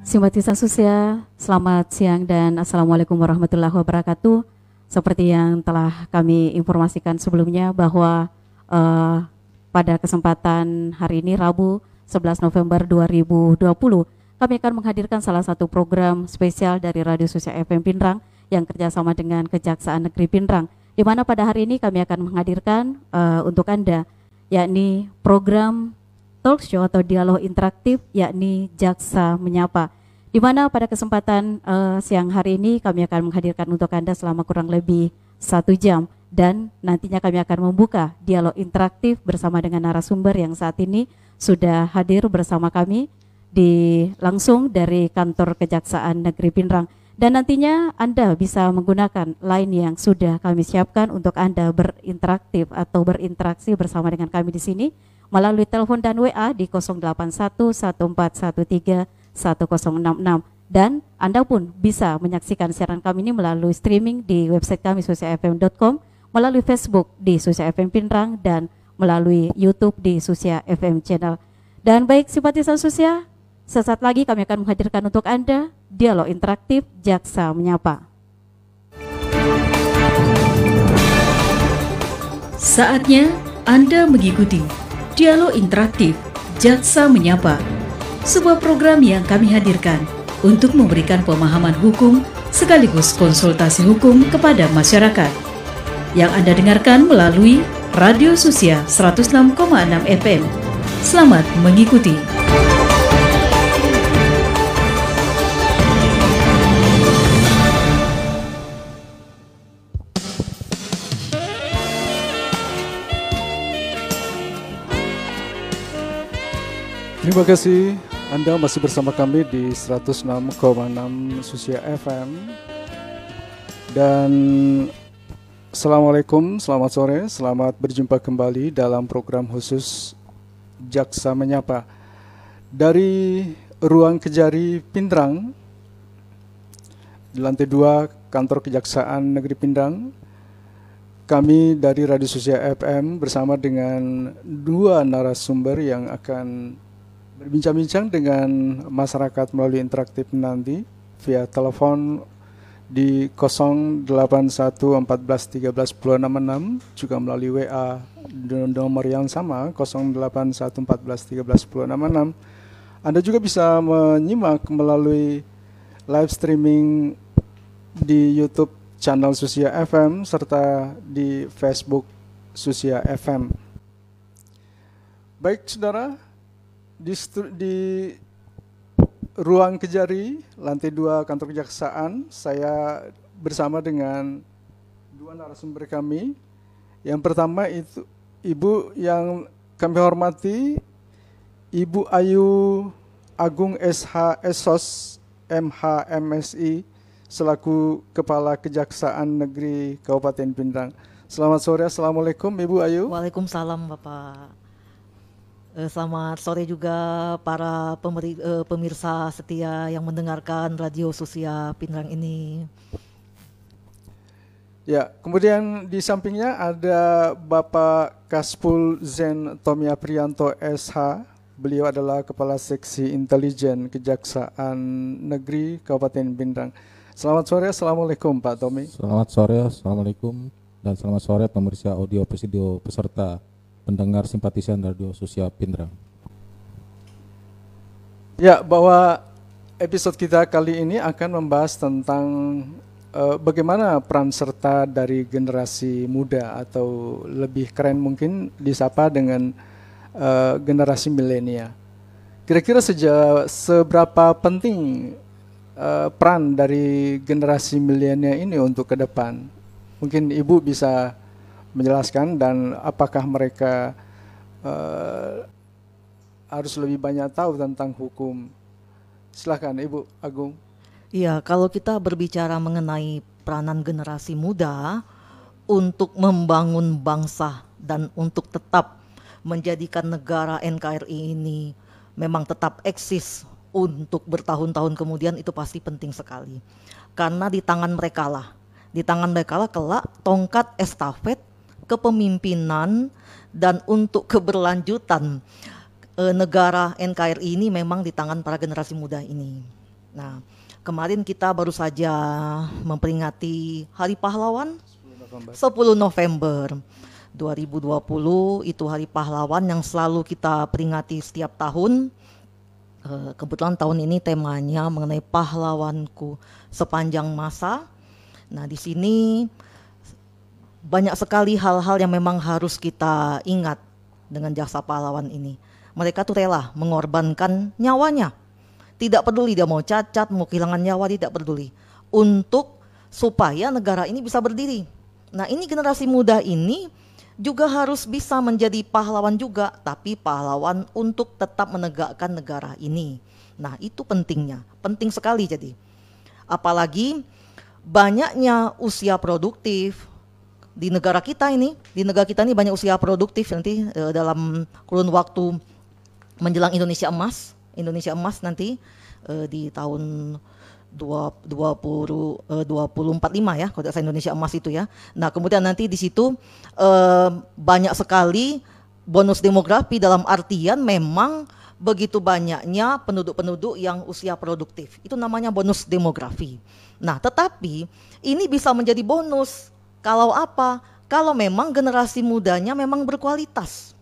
Simpatisan Susia, selamat siang dan Assalamualaikum warahmatullahi wabarakatuh. Seperti yang telah kami informasikan sebelumnya bahwa pada kesempatan hari ini Rabu 11 November 2020 kami akan menghadirkan salah satu program spesial dari Radio Susia FM Pindrang yang kerjasama dengan Kejaksaan Negeri Pindrang, di mana pada hari ini kami akan menghadirkan untuk Anda yakni program talk show atau dialog interaktif yakni Jaksa Menyapa, di mana pada kesempatan siang hari ini kami akan menghadirkan untuk Anda selama kurang lebih 1 jam, dan nantinya kami akan membuka dialog interaktif bersama dengan narasumber yang saat ini sudah hadir bersama kami langsung dari kantor Kejaksaan Negeri Pindrang, dan nantinya Anda bisa menggunakan line yang sudah kami siapkan untuk Anda berinteraktif atau berinteraksi bersama dengan kami di sini melalui telepon dan WA di 08114131066, dan Anda pun bisa menyaksikan siaran kami ini melalui streaming di website kami susiafm.com, melalui Facebook di Susia FM Pindrang, dan melalui YouTube di Susia FM Channel. Dan baik simpatisan Susia, sesaat lagi kami akan menghadirkan untuk Anda dialog interaktif Jaksa Menyapa. Saatnya Anda mengikuti dialog interaktif Jaksa Menyapa, sebuah program yang kami hadirkan untuk memberikan pemahaman hukum sekaligus konsultasi hukum kepada masyarakat, yang Anda dengarkan melalui Radio Susia 106,6 FM. Selamat mengikuti. Terima kasih Anda masih bersama kami di 106,6 Susia FM. Dan Assalamualaikum, selamat sore, selamat berjumpa kembali dalam program khusus Jaksa Menyapa dari Ruang Kejari Pindrang di lantai 2 kantor Kejaksaan Negeri Pindrang. Kami dari Radio Susia FM bersama dengan 2 narasumber yang akan berbincang-bincang dengan masyarakat melalui interaktif nanti via telepon di 08114131066, juga melalui WA nomor yang sama 08114131066. Anda juga bisa menyimak melalui live streaming di YouTube channel Susia FM serta di Facebook Susia FM. Baik saudara, di Ruang Kejari, lantai 2 kantor Kejaksaan, saya bersama dengan 2 narasumber kami. Yang pertama itu Ibu yang kami hormati, Ibu Ayu Agung SH SOS MH MSI selaku Kepala Kejaksaan Negeri Kabupaten Pindrang. Selamat sore, Assalamualaikum Ibu Ayu. Waalaikumsalam Bapak. Selamat sore juga para pemirsa setia yang mendengarkan Radio Susia Pindrang ini. Ya, kemudian di sampingnya ada Bapak Kaspul Zen Tomia Prianto SH. Beliau adalah Kepala Seksi Intelijen Kejaksaan Negeri Kabupaten Pindrang. Selamat sore, Assalamualaikum Pak Tommy. Selamat sore, Assalamualaikum, dan selamat sore pemirsa audio video peserta pendengar simpatisan Radio Susia Pindrang. Ya, bahwa episode kita kali ini akan membahas tentang bagaimana peran serta dari generasi muda, atau lebih keren mungkin disapa dengan generasi milenial. Kira-kira seberapa penting peran dari generasi milenial ini untuk ke depan? Mungkin Ibu bisa menjelaskan, dan apakah mereka harus lebih banyak tahu tentang hukum? Silakan Ibu Agung. Iya, kalau kita berbicara mengenai peranan generasi muda untuk membangun bangsa dan untuk tetap menjadikan negara NKRI ini memang tetap eksis untuk bertahun-tahun kemudian, itu pasti penting sekali. Karena di tangan mereka lah kelak tongkat estafet kepemimpinan dan untuk keberlanjutan negara NKRI ini memang di tangan para generasi muda ini. Nah, kemarin kita baru saja memperingati Hari Pahlawan 10 November 2020, itu Hari Pahlawan yang selalu kita peringati setiap tahun. Kebetulan tahun ini temanya mengenai pahlawanku sepanjang masa. Nah, di sini banyak sekali hal-hal yang memang harus kita ingat dengan jasa pahlawan ini. Mereka tuh rela mengorbankan nyawanya. Tidak peduli dia mau cacat, mau kehilangan nyawa, tidak peduli. Untuk supaya negara ini bisa berdiri. Nah, ini generasi muda ini juga harus bisa menjadi pahlawan juga, tapi pahlawan untuk tetap menegakkan negara ini. Nah, itu pentingnya, penting sekali jadi. Apalagi banyaknya usia produktif di negara kita ini. Di negara kita ini banyak usia produktif nanti dalam kurun waktu menjelang Indonesia Emas nanti di tahun 2045 ya, kalau tidak salah Indonesia Emas itu ya. Nah, kemudian nanti di situ banyak sekali bonus demografi, dalam artian memang begitu banyaknya penduduk-penduduk yang usia produktif. Itu namanya bonus demografi. Nah, tetapi ini bisa menjadi bonus kalau apa? Kalau memang generasi mudanya memang berkualitas.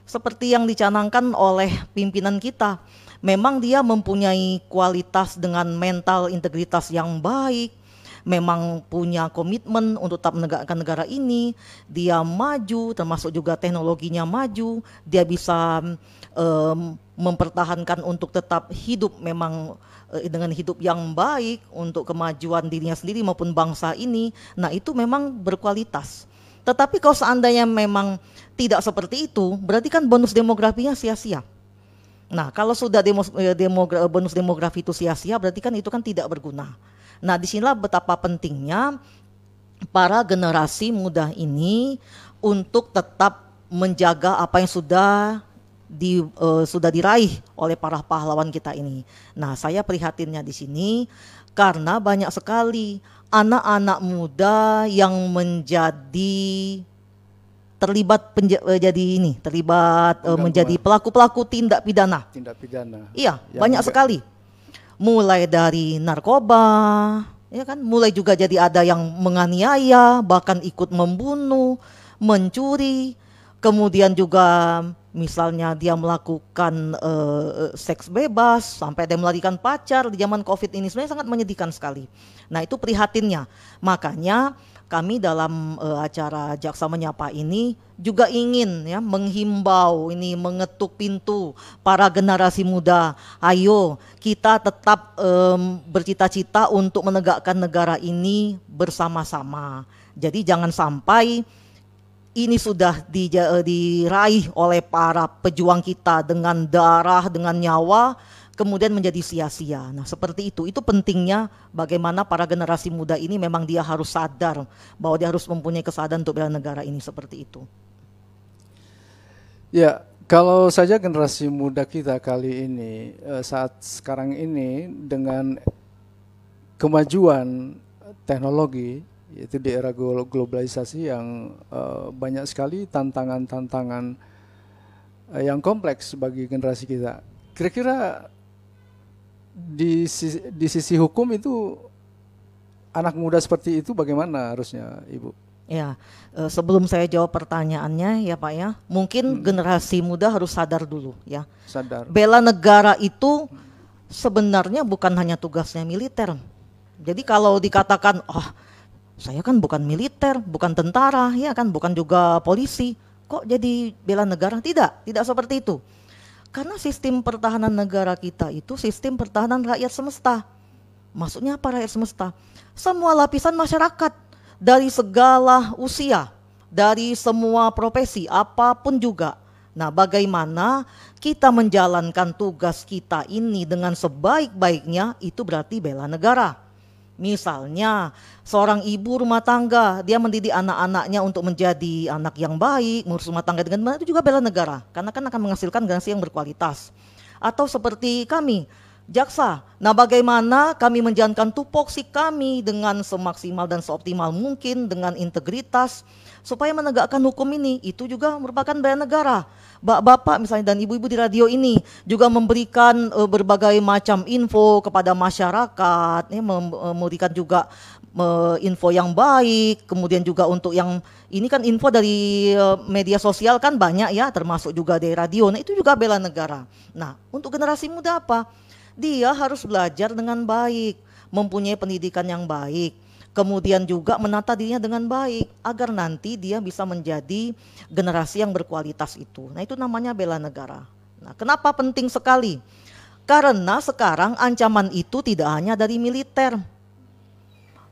Seperti yang dicanangkan oleh pimpinan kita, memang dia mempunyai kualitas dengan mental integritas yang baik, memang punya komitmen untuk tetap menegakkan negara ini, dia maju, termasuk juga teknologinya maju, dia bisa mempertahankan untuk tetap hidup memang dengan hidup yang baik untuk kemajuan dirinya sendiri maupun bangsa ini. Nah, itu memang berkualitas. Tetapi kalau seandainya memang tidak seperti itu, berarti kan bonus demografinya sia-sia. Nah, kalau sudah bonus demografi itu sia-sia, berarti kan itu kan tidak berguna. Nah, disinilah betapa pentingnya para generasi muda ini untuk tetap menjaga apa yang sudah diraih oleh para pahlawan kita ini. Nah, saya prihatinnya di sini karena banyak sekali anak-anak muda yang terlibat menjadi pelaku-pelaku tindak pidana. Iya, banyak sekali. Mulai dari narkoba, ya kan, mulai juga jadi ada yang menganiaya, bahkan ikut membunuh, mencuri, kemudian juga misalnya dia melakukan seks bebas, sampai dia melarikan pacar di zaman COVID ini. Sebenarnya sangat menyedihkan sekali. Nah, itu prihatinnya. Makanya kami dalam acara Jaksa Menyapa ini juga ingin ya menghimbau, ini mengetuk pintu para generasi muda. Ayo kita tetap bercita-cita untuk menegakkan negara ini bersama-sama. Jadi jangan sampai ini sudah diraih oleh para pejuang kita dengan darah, dengan nyawa, kemudian menjadi sia-sia. Nah, seperti itu pentingnya bagaimana para generasi muda ini memang dia harus sadar bahwa dia harus mempunyai kesadaran untuk bela negara ini, seperti itu. Ya, kalau saja generasi muda kita kali ini, saat sekarang ini dengan kemajuan teknologi, yaitu di era globalisasi yang banyak sekali tantangan-tantangan yang kompleks bagi generasi kita. Kira-kira di sisi hukum itu anak muda seperti itu bagaimana harusnya, Ibu? Ya, sebelum saya jawab pertanyaannya ya Pak ya, mungkin generasi muda harus sadar dulu ya. Sadar. Bela negara itu sebenarnya bukan hanya tugasnya militer. Jadi kalau dikatakan, saya kan bukan militer, bukan tentara, ya kan, bukan juga polisi, kok jadi bela negara? Tidak seperti itu. Karena sistem pertahanan negara kita itu sistem pertahanan rakyat semesta. Maksudnya apa rakyat semesta? Semua lapisan masyarakat, dari segala usia, dari semua profesi, apapun juga. Nah, bagaimana kita menjalankan tugas kita ini dengan sebaik-baiknya, itu berarti bela negara. Misalnya seorang ibu rumah tangga, dia mendidik anak-anaknya untuk menjadi anak yang baik, mengurus rumah tangga dengan benar, itu juga bela negara, karena kan akan menghasilkan generasi yang berkualitas. Atau seperti kami, jaksa. Nah, bagaimana kami menjalankan tupoksi kami dengan semaksimal dan seoptimal mungkin dengan integritas supaya menegakkan hukum ini, itu juga merupakan bela negara. Bapak misalnya dan ibu-ibu di radio ini juga memberikan berbagai macam info kepada masyarakat, ya, memberikan juga info yang baik, kemudian juga untuk yang ini kan info dari media sosial kan banyak ya, termasuk juga dari radio. Nah, itu juga bela negara. Nah, untuk generasi muda apa? Dia harus belajar dengan baik, mempunyai pendidikan yang baik, kemudian juga menata dirinya dengan baik agar nanti dia bisa menjadi generasi yang berkualitas itu. Nah, itu namanya bela negara. Nah, kenapa penting sekali? Karena sekarang ancaman itu tidak hanya dari militer.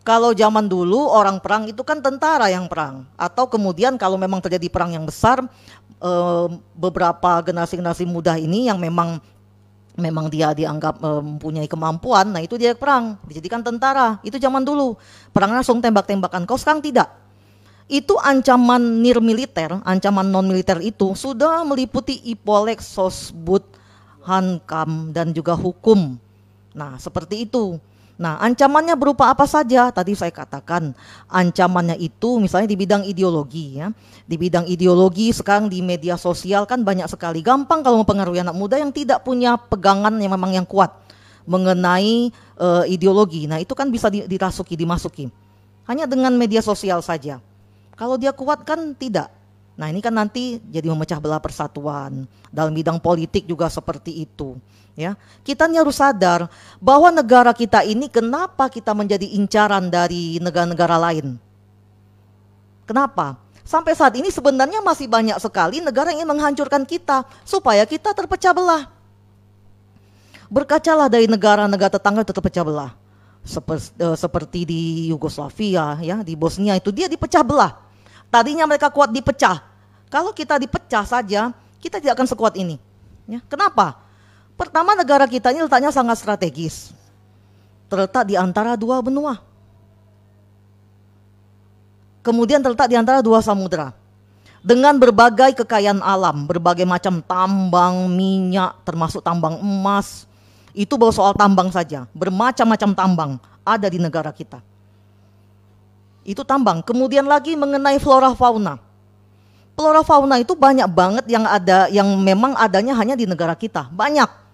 Kalau zaman dulu orang perang itu kan tentara yang perang, atau kemudian kalau memang terjadi perang yang besar, beberapa generasi-generasi muda ini yang memang dia dianggap mempunyai kemampuan, nah itu dia perang, dijadikan tentara. Itu zaman dulu, perang langsung tembak-tembakan. Kalau sekarang tidak. Itu ancaman nirmiliter, ancaman non-militer itu sudah meliputi Ipolek, Sosbud, Hankam, dan juga hukum. Nah, seperti itu. Nah, ancamannya berupa apa saja? Tadi saya katakan, ancamannya itu misalnya di bidang ideologi ya. Di bidang ideologi sekarang di media sosial kan banyak sekali. Gampang kalau mempengaruhi anak muda yang tidak punya pegangan yang memang yang kuat mengenai ideologi. Nah, itu kan bisa dimasuki. Hanya dengan media sosial saja. Kalau dia kuat kan tidak. Nah, ini kan nanti jadi memecah belah persatuan. Dalam bidang politik juga seperti itu. Ya, kita harus sadar bahwa negara kita ini kenapa kita menjadi incaran dari negara-negara lain. Kenapa? Sampai saat ini sebenarnya masih banyak sekali negara yang ingin menghancurkan kita supaya kita terpecah belah. Berkacalah dari negara-negara tetangga terpecah belah. Seperti di Yugoslavia, ya, di Bosnia itu dia dipecah belah. Tadinya mereka kuat dipecah. Kalau kita dipecah saja, kita tidak akan sekuat ini. Ya, kenapa? Pertama, negara kita ini letaknya sangat strategis. Terletak di antara dua benua. Kemudian terletak di antara dua samudera. Dengan berbagai kekayaan alam, berbagai macam tambang minyak, termasuk tambang emas. Itu baru soal tambang saja. Bermacam-macam tambang ada di negara kita. Itu tambang. Kemudian lagi mengenai flora fauna. Flora fauna itu banyak banget yang ada, yang memang adanya hanya di negara kita. Banyak.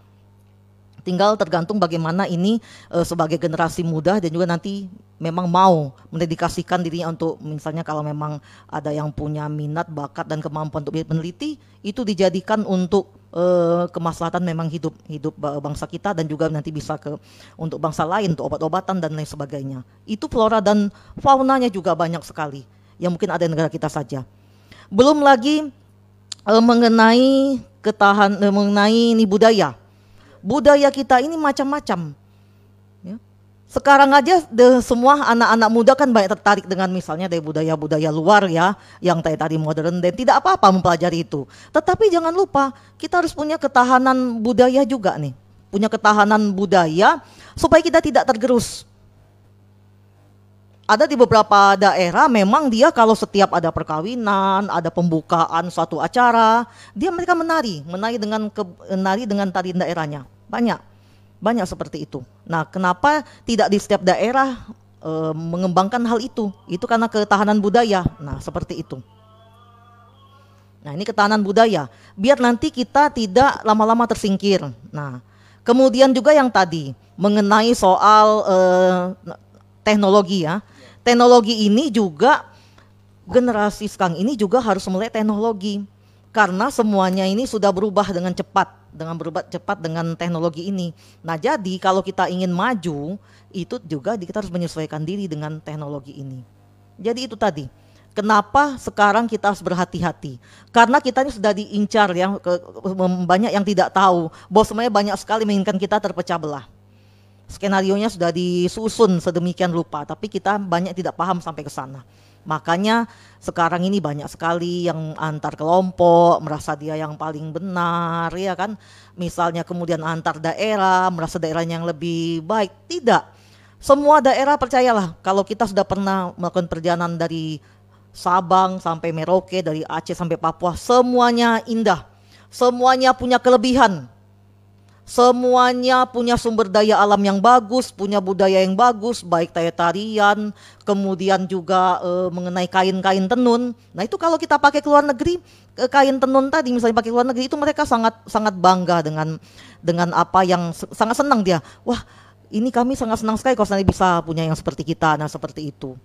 Tinggal tergantung bagaimana ini sebagai generasi muda dan juga nanti memang mau mendedikasikan dirinya untuk, misalnya kalau memang ada yang punya minat, bakat dan kemampuan untuk meneliti, itu dijadikan untuk kemaslahatan memang hidup bangsa kita dan juga nanti bisa untuk bangsa lain, untuk obat-obatan dan lain sebagainya. Itu flora dan faunanya juga banyak sekali yang mungkin ada di negara kita saja. Belum lagi mengenai mengenai ini budaya. Budaya kita ini macam-macam. Ya. Sekarang aja semua anak-anak muda kan banyak tertarik dengan misalnya dari budaya-budaya luar ya, yang tadi modern, dan tidak apa-apa mempelajari itu. Tetapi jangan lupa kita harus punya ketahanan budaya juga nih, punya ketahanan budaya supaya kita tidak tergerus. Ada di beberapa daerah memang dia kalau setiap ada perkawinan, ada pembukaan suatu acara, mereka menari dengan tari daerahnya. Banyak seperti itu. Nah, kenapa tidak di setiap daerah mengembangkan hal itu? Itu karena ketahanan budaya. Nah, seperti itu. Nah, ini ketahanan budaya. Biar nanti kita tidak lama-lama tersingkir. Nah, kemudian juga yang tadi mengenai soal teknologi ya. Teknologi ini juga generasi sekarang ini juga harus melek teknologi karena semuanya ini sudah berubah dengan cepat dengan teknologi ini. Nah, jadi kalau kita ingin maju itu juga kita harus menyesuaikan diri dengan teknologi ini. Jadi itu tadi. Kenapa sekarang kita harus berhati-hati? Karena kita ini sudah diincar ya, banyak yang tidak tahu bahwa sebenarnya banyak sekali menginginkan kita terpecah belah. Skenarionya sudah disusun sedemikian rupa, tapi kita banyak tidak paham sampai ke sana. Makanya sekarang ini banyak sekali yang antar kelompok merasa dia yang paling benar, ya kan? Misalnya kemudian antar daerah merasa daerahnya yang lebih baik. Tidak. Semua daerah percayalah, kalau kita sudah pernah melakukan perjalanan dari Sabang sampai Merauke, dari Aceh sampai Papua, semuanya indah. Semuanya punya kelebihan. Semuanya punya sumber daya alam yang bagus, punya budaya yang bagus, baik tarian, kemudian juga mengenai kain-kain tenun. Nah itu kalau kita pakai ke luar negeri, kain tenun tadi misalnya pakai ke luar negeri itu mereka sangat sangat bangga dengan apa yang sangat senang dia. Wah ini kami sangat senang sekali kalau nanti bisa punya yang seperti kita, nah seperti itu.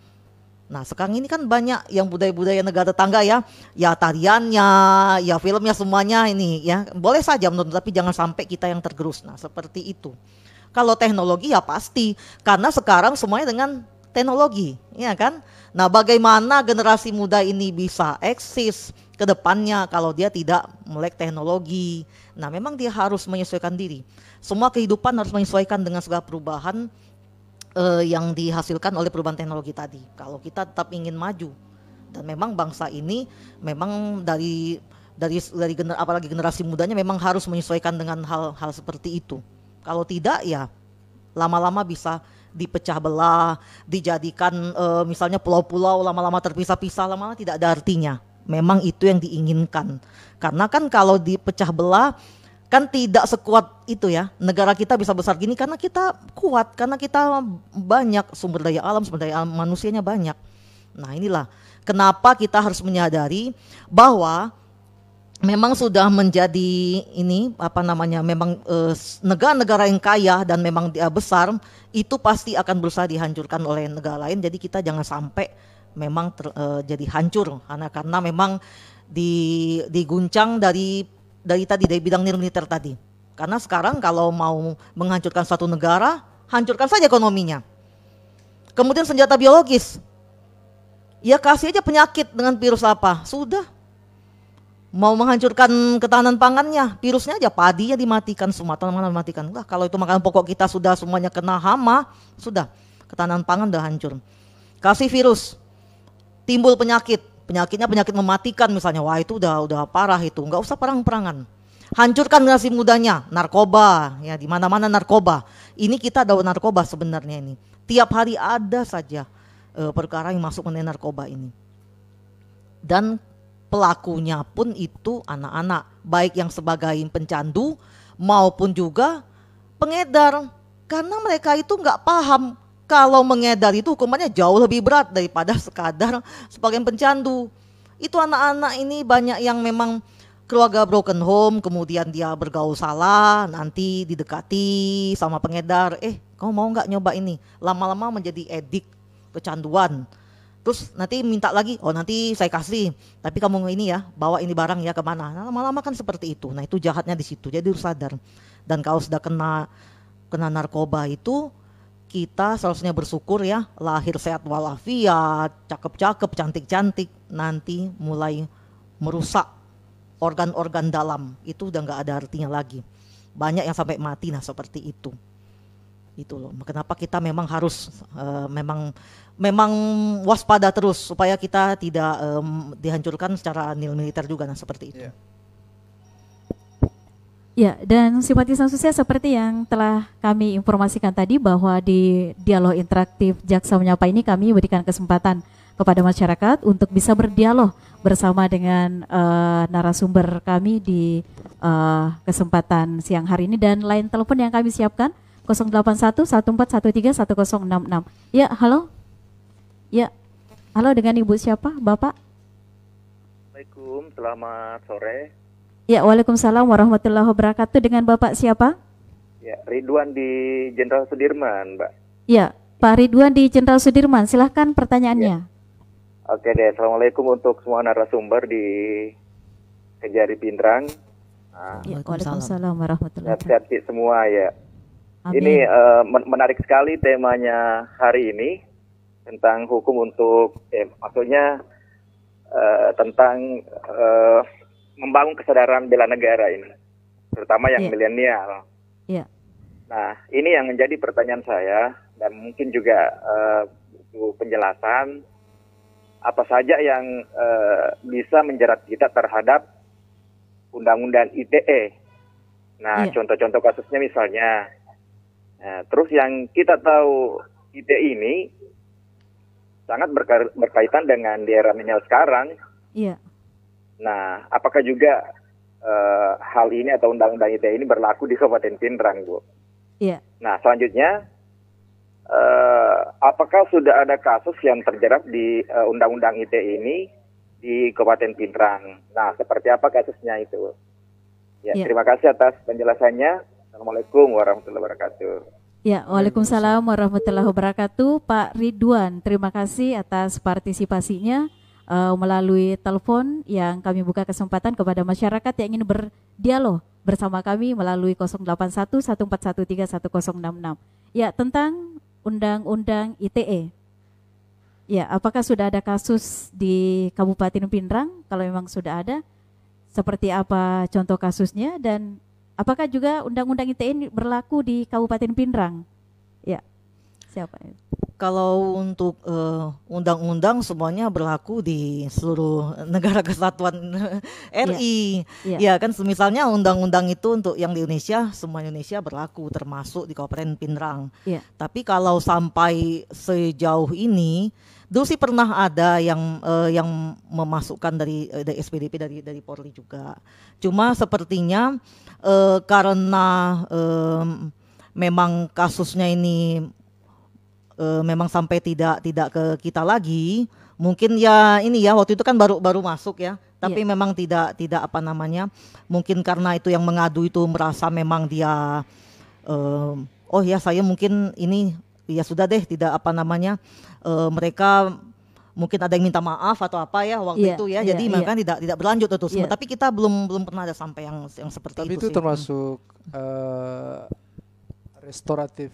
Nah sekarang ini kan banyak yang budaya-budaya negara tetangga ya tariannya, ya filmnya semuanya ini ya boleh saja menonton tapi jangan sampai kita yang tergerus. Nah seperti itu. Kalau teknologi ya pasti karena sekarang semuanya dengan teknologi, ya kan? Nah bagaimana generasi muda ini bisa eksis ke depannya kalau dia tidak melek teknologi? Nah memang dia harus menyesuaikan diri. Semua kehidupan harus menyesuaikan dengan segala perubahan yang dihasilkan oleh perubahan teknologi tadi. Kalau kita tetap ingin maju dan memang bangsa ini memang apalagi generasi mudanya memang harus menyesuaikan dengan hal-hal seperti itu. Kalau tidak ya lama-lama bisa dipecah belah, dijadikan misalnya pulau-pulau lama-lama terpisah-pisah, lama-lama tidak ada artinya. Memang itu yang diinginkan. Karena kan kalau dipecah belah kan tidak sekuat itu ya. Negara kita bisa besar gini karena kita kuat, karena kita banyak sumber daya alam manusianya banyak. Nah inilah kenapa kita harus menyadari bahwa memang sudah menjadi ini memang negara-negara yang kaya dan memang dia besar itu pasti akan berusaha dihancurkan oleh negara lain. Jadi kita jangan sampai memang jadi hancur karena memang diguncang dari bidang militer tadi. Karena sekarang kalau mau menghancurkan suatu negara, hancurkan saja ekonominya. Kemudian senjata biologis, ya kasih aja penyakit dengan virus apa, sudah. Mau menghancurkan ketahanan pangannya, virusnya aja, padinya dimatikan semua, tanaman dimatikan. Wah, kalau itu makanan pokok kita sudah semuanya kena hama, sudah ketahanan pangan udah hancur. Kasih virus, timbul penyakitnya penyakit mematikan misalnya, wah itu udah parah itu, nggak usah perang-perangan. Hancurkan generasi mudanya, narkoba, ya di mana-mana narkoba. Ini kita ada narkoba sebenarnya ini. Tiap hari ada saja perkara yang masuk mengenai narkoba ini. Dan pelakunya pun itu anak-anak, baik yang sebagai pencandu maupun juga pengedar. Karena mereka itu nggak paham kalau mengedar itu hukumannya jauh lebih berat daripada sekadar sebagai pencandu. Itu anak-anak ini banyak yang memang keluarga broken home, kemudian dia bergaul salah, nanti didekati sama pengedar, kamu mau nggak nyoba ini? Lama-lama menjadi edik, kecanduan. Terus nanti minta lagi, nanti saya kasih, tapi kamu ini ya, bawa ini barang ya kemana? Nah, lama-lama kan seperti itu. Nah itu jahatnya di situ, jadi harus sadar. Dan kalau sudah kena narkoba itu, kita seharusnya bersyukur ya, lahir sehat walafiat, cakep-cakep, cantik-cantik, nanti mulai merusak organ-organ dalam, itu udah nggak ada artinya lagi. Banyak yang sampai mati, nah seperti itu. Itu loh, kenapa kita memang harus memang waspada terus supaya kita tidak dihancurkan secara militer juga, nah seperti itu. Yeah. Ya, dan simpatisan sosial seperti yang telah kami informasikan tadi bahwa di dialog interaktif Jaksa Menyapa ini kami berikan kesempatan kepada masyarakat untuk bisa berdialog bersama dengan narasumber kami di kesempatan siang hari ini, dan line telepon yang kami siapkan 081 1413 1066. Ya, halo. Ya, halo, dengan Ibu siapa, Bapak? Assalamualaikum, selamat sore. Ya, waalaikumsalam warahmatullahi wabarakatuh. Dengan Bapak siapa? Ya, Ridwan di Jenderal Sudirman, Mbak. Ya, Pak Ridwan di Jenderal Sudirman, silahkan pertanyaannya. Ya. Oke deh, assalamualaikum untuk semua narasumber di Kejari Pindrang. Ya, waalaikumsalam warahmatullahi wabarakatuh. Sehat-sehat semua ya. Amin. Ini menarik sekali temanya hari ini tentang hukum untuk, maksudnya tentang membangun kesadaran bela negara ini, terutama yang milenial. Yeah. Nah, ini yang menjadi pertanyaan saya dan mungkin juga butuh penjelasan apa saja yang bisa menjerat kita terhadap Undang-Undang ITE. Nah, contoh-contoh kasusnya misalnya, terus yang kita tahu ITE ini sangat berkaitan dengan di era milenial sekarang. Iya. Nah, apakah juga hal ini atau undang-undang ITE ini berlaku di Kabupaten Pindrang, Bu. Iya. Nah, selanjutnya, apakah sudah ada kasus yang terjerat di undang-undang ITE ini di Kabupaten Pindrang? Nah, seperti apa kasusnya itu? Ya, Ya. terima kasih atas penjelasannya. Assalamualaikum warahmatullahi wabarakatuh. Ya, waalaikumsalam warahmatullahi wabarakatuh. Pak Ridwan, terima kasih atas partisipasinya melalui telepon yang kami buka kesempatan kepada masyarakat yang ingin berdialog bersama kami melalui 081 1413 1066. Ya, tentang Undang-Undang ITE. Ya, apakah sudah ada kasus di Kabupaten Pindrang? Kalau memang sudah ada, seperti apa contoh kasusnya dan apakah juga Undang-Undang ITE ini berlaku di Kabupaten Pindrang? Ya, siapa? Kalau untuk undang-undang semuanya berlaku di seluruh negara kesatuan RI. Iya. Ya kan, misalnya undang-undang itu untuk yang di Indonesia, semua Indonesia berlaku termasuk di Kabupaten Pindrang. Iya. Tapi kalau sampai sejauh ini, dulu sih pernah ada yang memasukkan dari SPDP dari Polri juga. Cuma sepertinya karena memang kasusnya ini memang sampai tidak ke kita lagi, mungkin ya ini ya waktu itu kan baru masuk ya, tapi memang tidak apa namanya, mungkin karena itu yang mengadu itu merasa memang dia oh ya saya mungkin ini ya sudah deh, tidak apa namanya, mereka mungkin ada yang minta maaf atau apa ya waktu itu ya, jadi maka tidak berlanjut itu semua. Tapi kita belum pernah ada sampai yang seperti Tapi itu itu sih. termasuk restoratif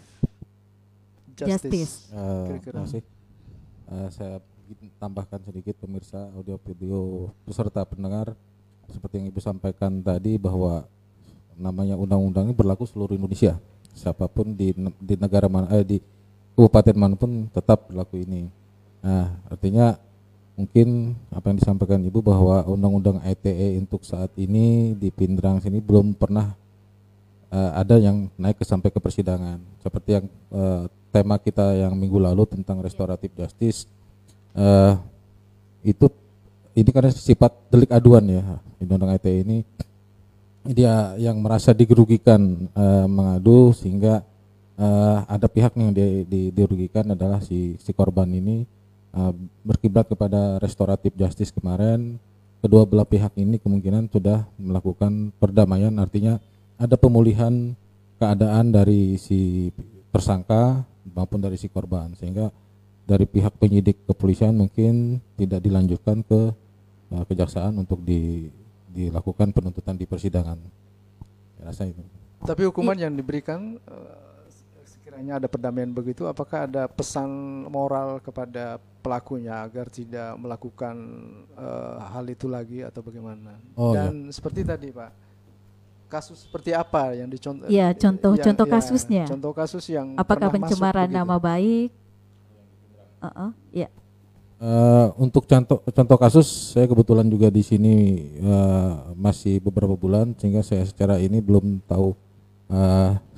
justice. Terima kasih. Saya tambahkan sedikit pemirsa audio video peserta pendengar, seperti yang Ibu sampaikan tadi bahwa namanya undang-undang ini berlaku seluruh Indonesia. Siapapun di negara mana, di kabupaten manapun tetap berlaku ini. Nah, artinya mungkin apa yang disampaikan Ibu bahwa undang-undang ITE untuk saat ini di Pindrang sini belum pernah ada yang naik sampai ke persidangan. Seperti yang tema kita yang minggu lalu tentang restoratif justice, ini karena sifat delik aduan ya, undang-undang ITE ini dia yang merasa dirugikan mengadu, sehingga ada pihak yang dirugikan adalah si korban ini, berkiblat kepada restoratif justice kemarin. Kedua belah pihak ini kemungkinan sudah melakukan perdamaian, artinya ada pemulihan keadaan dari si tersangka maupun dari si korban, sehingga dari pihak penyidik kepolisian mungkin tidak dilanjutkan ke kejaksaan untuk dilakukan penuntutan di persidangan. Saya rasa itu. Tapi hukuman yang diberikan sekiranya ada perdamaian begitu, apakah ada pesan moral kepada pelakunya agar tidak melakukan hal itu lagi atau bagaimana? Dan seperti tadi Pak, kasus seperti apa yang dicontoh? Ya, contoh kasusnya. Contoh kasus yang apakah pencemaran nama baik? Ya. Untuk contoh kasus, saya kebetulan juga di sini masih beberapa bulan, sehingga saya secara ini belum tahu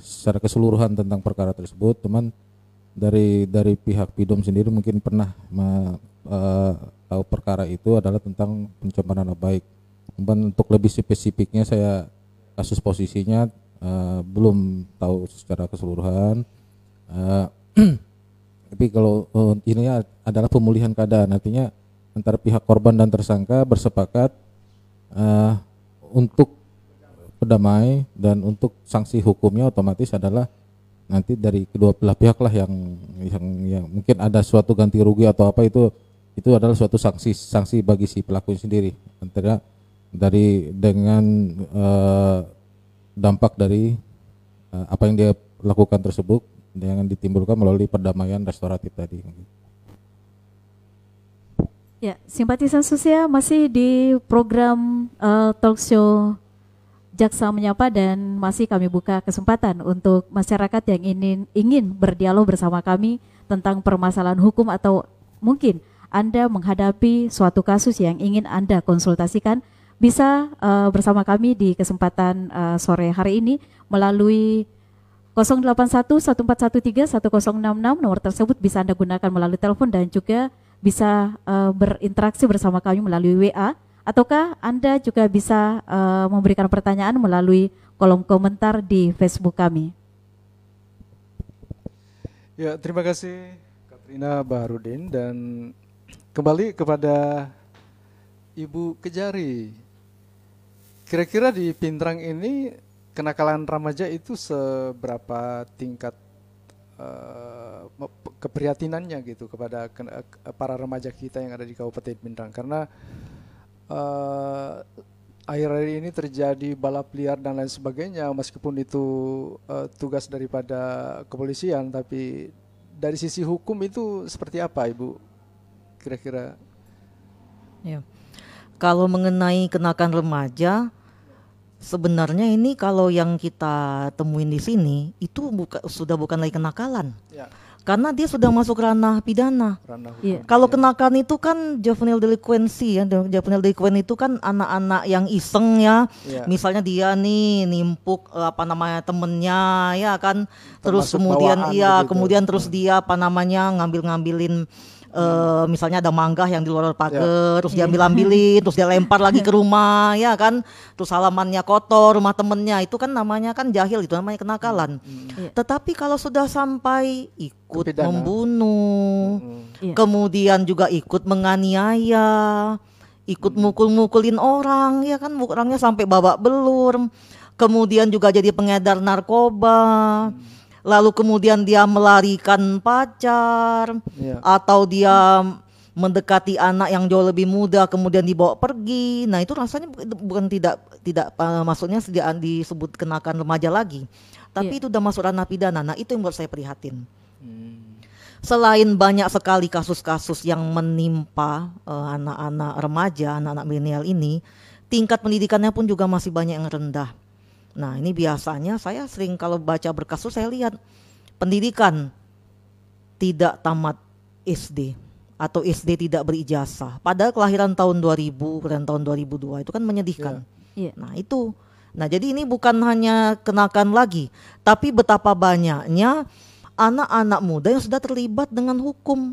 secara keseluruhan tentang perkara tersebut. Teman dari pihak Pidom sendiri mungkin pernah tahu perkara itu adalah tentang pencemaran nama baik. Untuk lebih spesifiknya saya kasus posisinya belum tahu secara keseluruhan, tapi kalau ini adalah pemulihan keadaan, artinya antara pihak korban dan tersangka bersepakat untuk berdamai, dan untuk sanksi hukumnya otomatis adalah nanti dari kedua belah pihak lah yang mungkin ada suatu ganti rugi atau apa, itu adalah suatu sanksi bagi si pelaku sendiri, antara dengan dampak dari apa yang dia lakukan tersebut yang ditimbulkan melalui perdamaian restoratif tadi. Ya, simpatisan sosial masih di program talk show Jaksa Menyapa, dan masih kami buka kesempatan untuk masyarakat yang ingin berdialog bersama kami tentang permasalahan hukum, atau mungkin Anda menghadapi suatu kasus yang ingin Anda konsultasikan, bisa bersama kami di kesempatan sore hari ini melalui 081 1413 1066. Nomor tersebut bisa Anda gunakan melalui telepon, dan juga bisa berinteraksi bersama kami melalui WA ataukah Anda juga bisa memberikan pertanyaan melalui kolom komentar di Facebook kami. Ya, terima kasih Katrina Baharudin, dan kembali kepada Ibu Kejari. Kira-kira di Pindrang ini kenakalan remaja itu seberapa tingkat keprihatinannya gitu kepada para remaja kita yang ada di Kabupaten Pindrang, karena akhir-akhir ini terjadi balap liar dan lain sebagainya, meskipun itu tugas daripada kepolisian, tapi dari sisi hukum itu seperti apa, Ibu? Kira-kira? Ya. Kalau mengenai kenakan remaja, sebenarnya ini kalau yang kita temuin di sini itu sudah bukan lagi kenakalan, Ya, karena dia sudah masuk ranah pidana. ranah hukum. Iya. Kalau kenakan itu kan juvenile delinquency ya, juvenile delinquent itu kan anak-anak yang iseng ya. Ya. Misalnya dia nih nimpuk temennya ya kan, terus Termasuk kemudian bawaan begitu. kemudian terus dia ngambil-ngambilin misalnya ada mangga yang di luar pagar, terus dia ambil-ambilin, terus dia lempar lagi ke rumah ya kan, terus halamannya kotor, rumah temennya, itu kan namanya kan jahil, itu namanya kenakalan. Iya. Tetapi kalau sudah sampai ikut Kepidana. membunuh, Iya. kemudian juga ikut menganiaya, ikut mukul-mukulin orang, ya kan, orangnya sampai babak belur, kemudian juga jadi pengedar narkoba, lalu kemudian dia melarikan pacar, Ya. atau dia mendekati anak yang jauh lebih muda kemudian dibawa pergi. Nah, itu rasanya bukan tidak maksudnya disebut kenakan remaja lagi, tapi itu udah masuk ranah pidana. Nah, itu yang buat saya prihatin. Selain banyak sekali kasus-kasus yang menimpa anak-anak remaja, anak-anak milenial ini, tingkat pendidikannya pun juga masih banyak yang rendah. Nah, ini biasanya saya sering kalau baca berkasus saya lihat pendidikan tidak tamat SD atau SD tidak berijazah. Padahal kelahiran tahun 2000 dan tahun 2002 itu kan menyedihkan. Iya. Nah, itu. Nah, jadi ini bukan hanya kenakan lagi, tapi betapa banyaknya anak-anak muda yang sudah terlibat dengan hukum.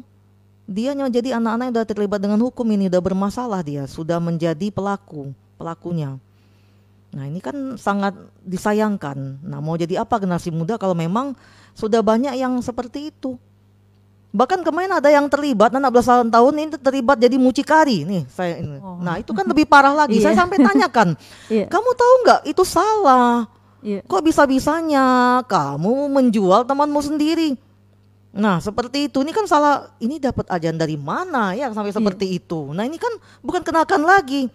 Dia jadi anak-anak yang sudah terlibat dengan hukum, ini sudah bermasalah, dia sudah menjadi pelakunya. Nah, ini kan sangat disayangkan. Nah, mau jadi apa generasi muda kalau memang sudah banyak yang seperti itu? Bahkan kemarin ada yang terlibat, anak belasan tahun ini terlibat jadi mucikari nih saya ini. Oh. Nah, itu kan lebih parah lagi. Saya Iya. sampai tanyakan, Iya. kamu tahu nggak itu salah? Iya. Kok bisa-bisanya kamu menjual temanmu sendiri? Nah, seperti itu. Ini kan salah. Ini dapat ajaran dari mana ya sampai seperti itu? Nah, ini kan bukan kenakan lagi.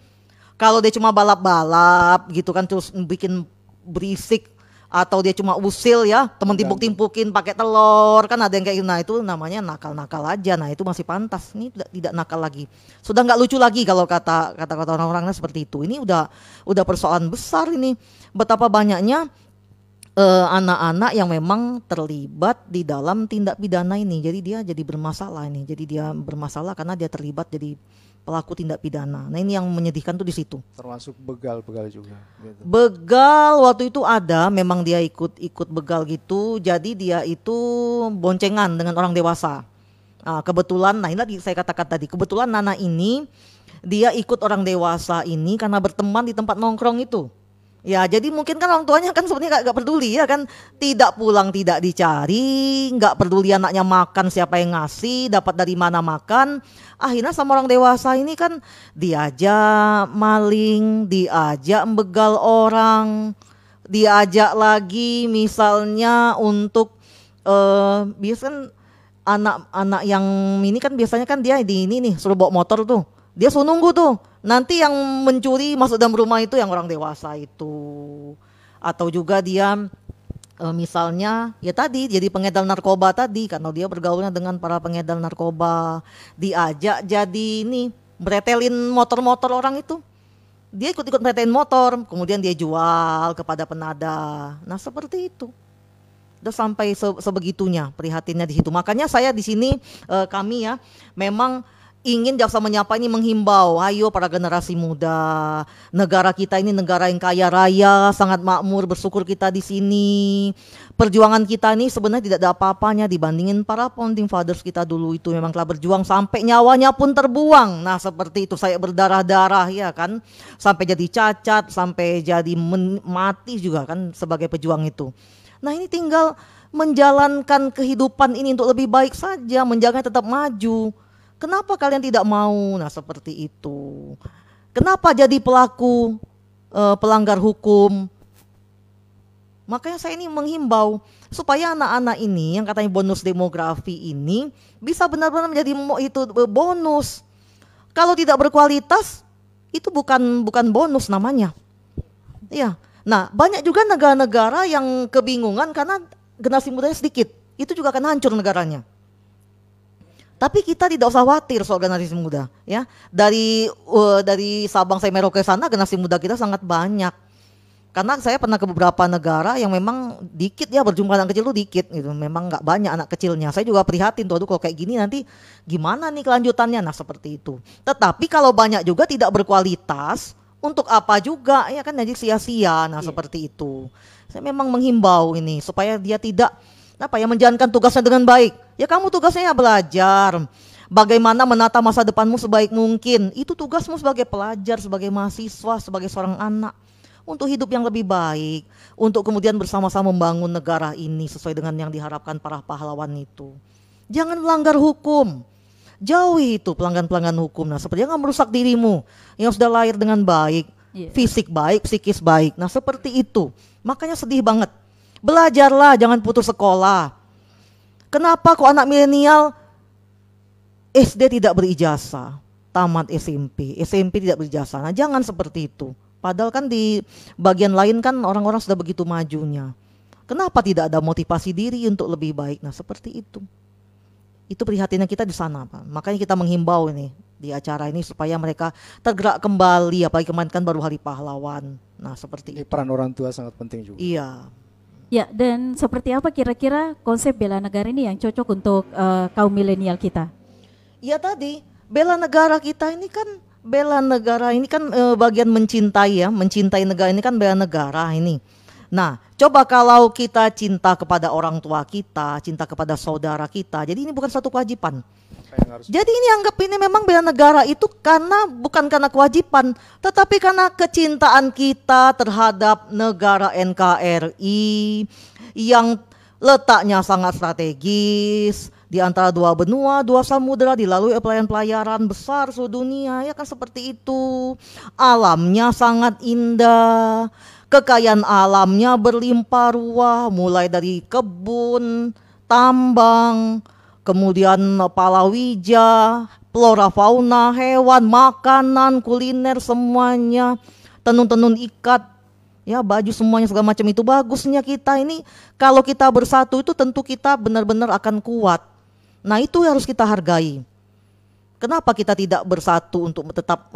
Kalau dia cuma balap-balap gitu kan, terus bikin berisik, atau dia cuma usil ya, temen timpuk-timpukin pakai telur, kan ada yang kayak gitu. Nah, itu namanya nakal-nakal aja. Nah, itu masih pantas. Ini tidak nakal lagi. Sudah nggak lucu lagi kalau kata orang-orangnya seperti itu. Ini udah persoalan besar ini. Betapa banyaknya anak-anak yang memang terlibat di dalam tindak pidana ini. Jadi dia jadi bermasalah ini. Jadi dia bermasalah karena dia terlibat jadi pelaku tindak pidana. Nah, ini yang menyedihkan tuh di situ. Termasuk begal juga. Gitu. Begal waktu itu ada, memang dia ikut begal gitu. Jadi dia itu boncengan dengan orang dewasa. Nah, kebetulan, nah ini lagi saya katakan tadi, kebetulan Nana ini dia ikut orang dewasa ini karena berteman di tempat nongkrong itu. Ya, jadi mungkin kan orang tuanya kan sebenarnya gak peduli ya kan, tidak pulang tidak dicari, gak peduli anaknya makan siapa yang ngasih, dapat dari mana makan. Akhirnya sama orang dewasa ini kan diajak maling, diajak begal orang, diajak lagi misalnya untuk biasanya anak-anak yang ini kan biasanya kan dia di ini nih suruh bawa motor tuh. Dia suruh nunggu tuh. Nanti yang mencuri masuk dalam rumah itu yang orang dewasa itu. Atau juga dia misalnya ya tadi jadi pengedar narkoba tadi, karena dia bergaulnya dengan para pengedar narkoba. Diajak jadi ini meretelin motor-motor orang itu. Dia ikut-ikut meretelin motor, kemudian dia jual kepada penada. Nah, seperti itu. Udah sampai sebegitunya prihatinnya di situ. Makanya saya di sini kami ya memang ingin Jaksa Menyapa ini menghimbau, ayo para generasi muda, negara kita ini negara yang kaya raya, sangat makmur, bersyukur kita di sini. Perjuangan kita ini sebenarnya tidak ada apa-apanya dibandingin para founding fathers kita dulu, itu memang telah berjuang sampai nyawanya pun terbuang. Nah seperti itu, saya berdarah-darah ya kan, sampai jadi cacat, sampai jadi mati juga kan sebagai pejuang itu. Nah ini tinggal menjalankan kehidupan ini untuk lebih baik saja, menjaganya tetap maju. Kenapa kalian tidak mau? Nah seperti itu. Kenapa jadi pelaku pelanggar hukum? Makanya saya ini menghimbau supaya anak-anak ini yang katanya bonus demografi ini bisa benar-benar menjadi itu bonus. Kalau tidak berkualitas itu bukan bonus namanya. Ya. Nah banyak juga negara-negara yang kebingungan karena generasi mudanya sedikit. Itu juga akan hancur negaranya. Tapi kita tidak usah khawatir soal generasi muda, ya. Dari Sabang sampai Merauke sana generasi muda kita sangat banyak. Karena saya pernah ke beberapa negara yang memang dikit ya, berjumlah anak kecil tuh dikit gitu. Memang nggak banyak anak kecilnya. Saya juga prihatin tuh, aduh kalau kayak gini nanti gimana nih kelanjutannya. Nah seperti itu. Tetapi kalau banyak juga tidak berkualitas, untuk apa juga ya kan, jadi sia-sia. Nah seperti itu. Saya memang menghimbau ini supaya dia tidak menjalankan tugasnya dengan baik. Ya kamu tugasnya belajar, bagaimana menata masa depanmu sebaik mungkin. Itu tugasmu sebagai pelajar, sebagai mahasiswa, sebagai seorang anak. Untuk hidup yang lebih baik, untuk kemudian bersama-sama membangun negara ini sesuai dengan yang diharapkan para pahlawan itu. Jangan melanggar hukum, jauhi itu pelanggan-pelanggan hukum. Nah seperti jangan merusak dirimu yang sudah lahir dengan baik, fisik baik, psikis baik. Nah seperti itu, makanya sedih banget. Belajarlah, jangan putus sekolah. Kenapa kok anak milenial SD tidak berijazah, tamat SMP tidak berijazah. Nah jangan seperti itu. Padahal kan di bagian lain kan orang-orang sudah begitu majunya. Kenapa tidak ada motivasi diri untuk lebih baik? Nah seperti itu. Itu prihatinnya kita di sana, Pak. Makanya kita menghimbau ini di acara ini supaya mereka tergerak kembali. Apalagi kemarin kan baru Hari Pahlawan. Nah seperti itu. Peran orang tua sangat penting juga. Iya. Ya, dan seperti apa kira-kira konsep bela negara ini yang cocok untuk kaum milenial kita? Ya tadi, bela negara kita ini kan, bela negara ini kan bagian mencintai ya, mencintai negara ini kan bela negara ini. Nah, coba kalau kita cinta kepada orang tua kita, cinta kepada saudara kita, jadi ini bukan satu kewajiban. Jadi ini anggap ini memang bela negara itu bukan karena kewajiban, tetapi karena kecintaan kita terhadap negara NKRI yang letaknya sangat strategis di antara dua benua, dua samudera, dilalui pelayaran-pelayaran besar seluruh dunia, ya kan seperti itu. Alamnya sangat indah, kekayaan alamnya berlimpah ruah, mulai dari kebun, tambang, kemudian palawija, flora fauna, hewan, makanan, kuliner semuanya, tenun-tenun ikat, ya baju semuanya segala macam itu. Bagusnya kita ini kalau kita bersatu itu tentu kita benar-benar akan kuat. Nah itu harus kita hargai. Kenapa kita tidak bersatu untuk tetap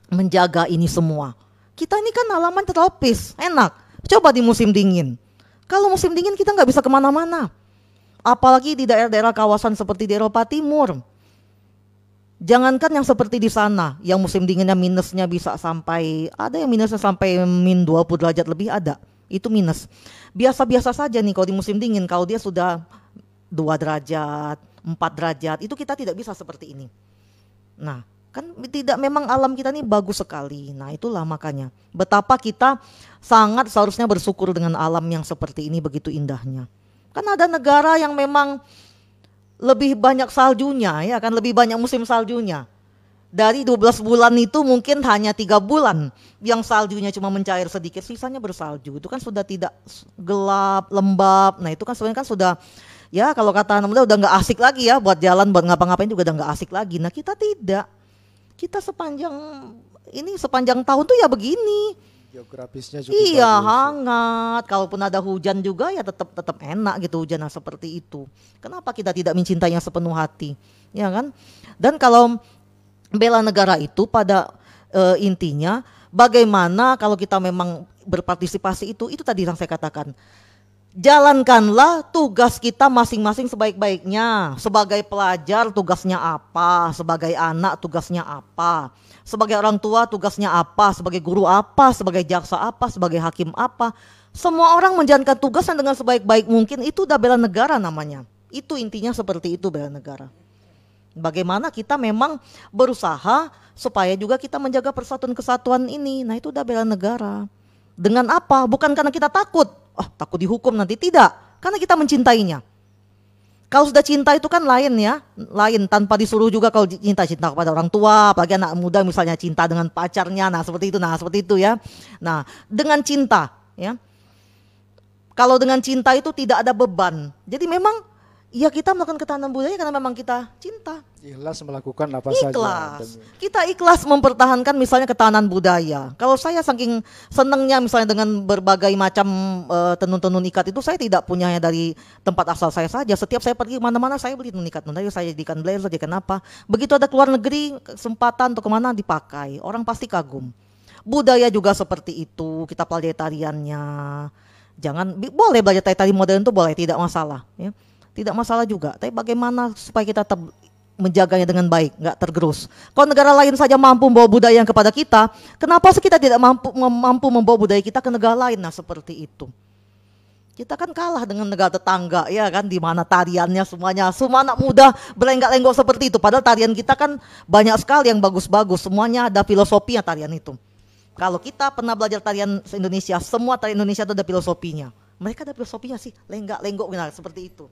menjaga ini semua? Kita ini kan halaman tropis, enak. Coba di musim dingin. Kalau musim dingin kita nggak bisa kemana-mana. Apalagi di daerah-daerah kawasan seperti di Eropa Timur. Jangankan yang seperti di sana, yang musim dinginnya minusnya bisa sampai, ada yang minusnya sampai -20 derajat lebih ada. Itu minus. Biasa-biasa saja nih kalau di musim dingin, kalau dia sudah 2 derajat, 4 derajat, itu kita tidak bisa seperti ini. Nah, kan tidak, memang alam kita ini bagus sekali. Nah, itulah makanya betapa kita sangat seharusnya bersyukur dengan alam yang seperti ini, begitu indahnya. Kan ada negara yang memang lebih banyak saljunya, ya kan, lebih banyak musim saljunya. Dari 12 bulan itu mungkin hanya 3 bulan yang saljunya cuma mencair sedikit, sisanya bersalju. Itu kan sudah tidak gelap, lembab. Nah itu kan sebenarnya kan sudah, ya kalau kata anak muda udah nggak asik lagi ya, buat jalan, buat ngapa-ngapain juga udah nggak asik lagi. Nah kita tidak, kita sepanjang tahun tuh ya begini. Geografisnya juga iya bagus. Hangat, kalaupun ada hujan juga ya tetap enak gitu hujan. Nah seperti itu. Kenapa kita tidak mencintainya sepenuh hati, ya kan? Dan kalau bela negara itu pada intinya bagaimana kalau kita memang berpartisipasi itu tadi yang saya katakan. Jalankanlah tugas kita masing-masing sebaik-baiknya. Sebagai pelajar tugasnya apa, sebagai anak tugasnya apa, sebagai orang tua tugasnya apa, sebagai guru apa, sebagai jaksa apa, sebagai hakim apa. Semua orang menjalankan tugasnya dengan sebaik-baik mungkin, itu udah bela negara namanya. Itu intinya seperti itu, bela negara. Bagaimana kita memang berusaha supaya juga kita menjaga persatuan kesatuan ini. Nah itu udah bela negara. Dengan apa? Bukan karena kita takut. Takut dihukum nanti, tidak. Karena kita mencintainya. Kalau sudah cinta itu kan lain ya. Lain tanpa disuruh juga. Kalau cinta kepada orang tua, apalagi anak muda misalnya cinta dengan pacarnya. Nah seperti itu ya. Nah dengan cinta ya. Kalau dengan cinta itu tidak ada beban. Jadi memang ya kita melakukan ketahanan budaya karena memang kita cinta. Ikhlas melakukan apa Ikhlas. saja. Kita ikhlas mempertahankan misalnya ketahanan budaya. Kalau saya saking senangnya misalnya dengan berbagai macam tenun-tenun ikat itu, saya tidak punyanya dari tempat asal saya saja. Setiap saya pergi mana-mana saya beli tenun ikat. Saya jadikan blazer, jadikan apa. Begitu ada keluar negeri kesempatan atau kemana dipakai, orang pasti kagum. Budaya juga seperti itu. Kita pelajari tariannya. Boleh belajar tari modern itu boleh, tidak masalah. Ya. Tidak masalah juga. Tapi bagaimana supaya kita tetap menjaganya dengan baik, nggak tergerus. Kalau negara lain saja mampu membawa budaya yang kepada kita, kenapa sih kita tidak mampu membawa budaya kita ke negara lain? Nah seperti itu. Kita kan kalah dengan negara tetangga ya kan, di mana tariannya semuanya, semua anak muda belenggak-lenggok seperti itu. Padahal tarian kita kan banyak sekali yang bagus-bagus, semuanya ada filosofinya tarian itu. Kalau kita pernah belajar tarian Indonesia, semua tarian Indonesia itu ada filosofinya. Mereka ada filosofinya sih, lenggak-lenggok seperti itu.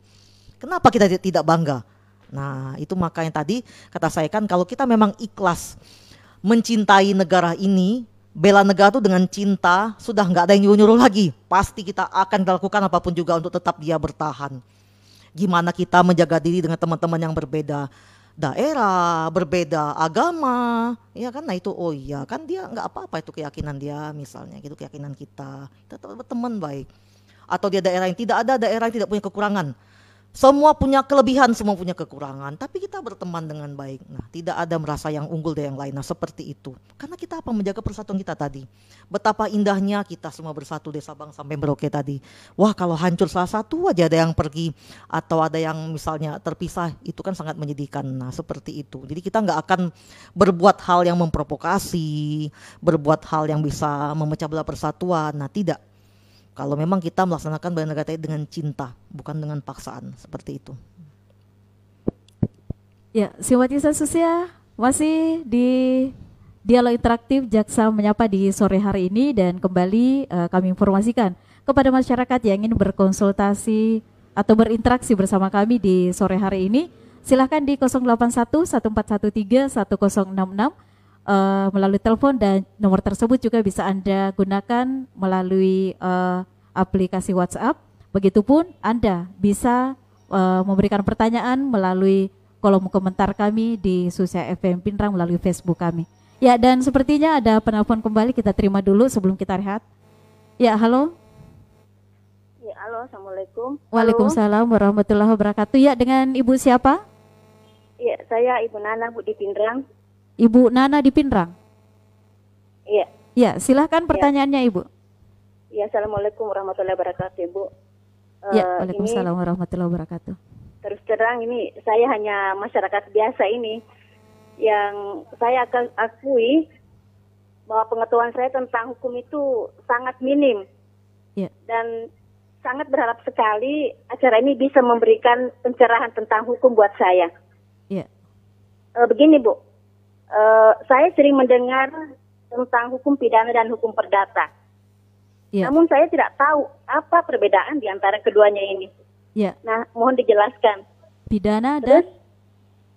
Kenapa kita tidak bangga? Nah itu makanya tadi kata saya kan, kalau kita memang ikhlas mencintai negara ini, bela negara itu dengan cinta, sudah nggak ada yang nyuruh-nyuruh lagi. Pasti kita akan lakukan apapun juga untuk tetap dia bertahan. Gimana kita menjaga diri dengan teman-teman yang berbeda daerah, berbeda agama, ya kan? Nah itu kan dia nggak apa-apa itu keyakinan dia misalnya, gitu keyakinan kita tetap berteman baik. Atau dia daerah yang tidak ada daerah yang tidak punya kekurangan. Semua punya kelebihan, semua punya kekurangan, tapi kita berteman dengan baik. Nah, tidak ada merasa yang unggul dari yang lain. Nah, seperti itu. Karena kita menjaga persatuan kita tadi. Betapa indahnya kita semua bersatu dari Sabang sampai Merauke tadi. Wah, kalau hancur salah satu aja ada yang pergi atau ada yang misalnya terpisah, itu kan sangat menyedihkan. Nah, seperti itu. Jadi kita nggak akan berbuat hal yang memprovokasi, berbuat hal yang bisa memecah belah persatuan. Nah, tidak. Kalau memang kita melaksanakan bela negara dengan cinta, bukan dengan paksaan, seperti itu. Ya, simpatisan sosial masih di dialog interaktif Jaksa Menyapa di sore hari ini, dan kembali kami informasikan kepada masyarakat yang ingin berkonsultasi atau berinteraksi bersama kami di sore hari ini, silahkan di 081 1413 1066 melalui telepon, dan nomor tersebut juga bisa Anda gunakan melalui aplikasi WhatsApp. Begitupun Anda bisa memberikan pertanyaan melalui kolom komentar kami di Susia FM Pindrang melalui Facebook kami. Ya, dan sepertinya ada penelpon kembali, kita terima dulu sebelum kita rehat. Ya, halo. Ya, halo, assalamualaikum. Waalaikumsalam warahmatullahi wabarakatuh. Ya, dengan Ibu siapa? Ya, saya Ibu Nana, Bu, di Pindrang. Ibu Nana di Pindrang. Iya. Ya, silahkan pertanyaannya Ibu. Ya, assalamualaikum warahmatullahi wabarakatuh, Ibu. Ya, waalaikumsalam warahmatullahi wabarakatuh. Terus terang ini saya hanya masyarakat biasa ini, yang saya akan akui bahwa pengetahuan saya tentang hukum itu sangat minim. Ya. Dan sangat berharap sekali acara ini bisa memberikan pencerahan tentang hukum buat saya. Ya. Begini, Bu. Saya sering mendengar tentang hukum pidana dan hukum perdata. Ya. Namun saya tidak tahu apa perbedaan di antara keduanya ini. Ya. Nah, mohon dijelaskan. Pidana Terus, dan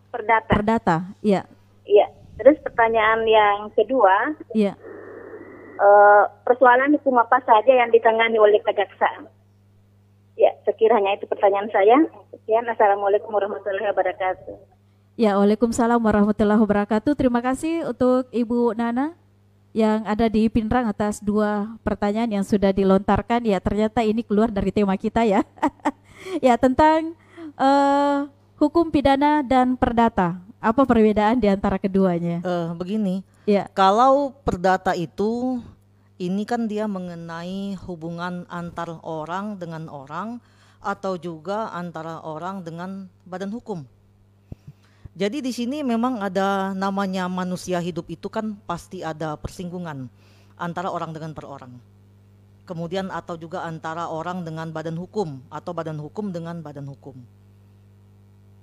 perdata. perdata. Ya. Iya. Terus pertanyaan yang kedua, Ya. persoalan hukum apa saja yang ditangani oleh kejaksaan? Ya, sekiranya itu pertanyaan saya. Sekian, assalamualaikum warahmatullahi wabarakatuh. Ya, waalaikumsalam warahmatullahi wabarakatuh. Terima kasih untuk Ibu Nana yang ada di Pindrang atas dua pertanyaan yang sudah dilontarkan. Ya, ternyata ini keluar dari tema kita ya. Ya, tentang hukum pidana dan perdata. Apa perbedaan di antara keduanya? Begini, Ya. kalau perdata itu Ini kan dia mengenai hubungan antar orang dengan orang atau juga antara orang dengan badan hukum. Jadi di sini memang ada namanya manusia hidup itu kan pasti ada persinggungan antara orang dengan per orang. Kemudian atau juga antara orang dengan badan hukum atau badan hukum dengan badan hukum.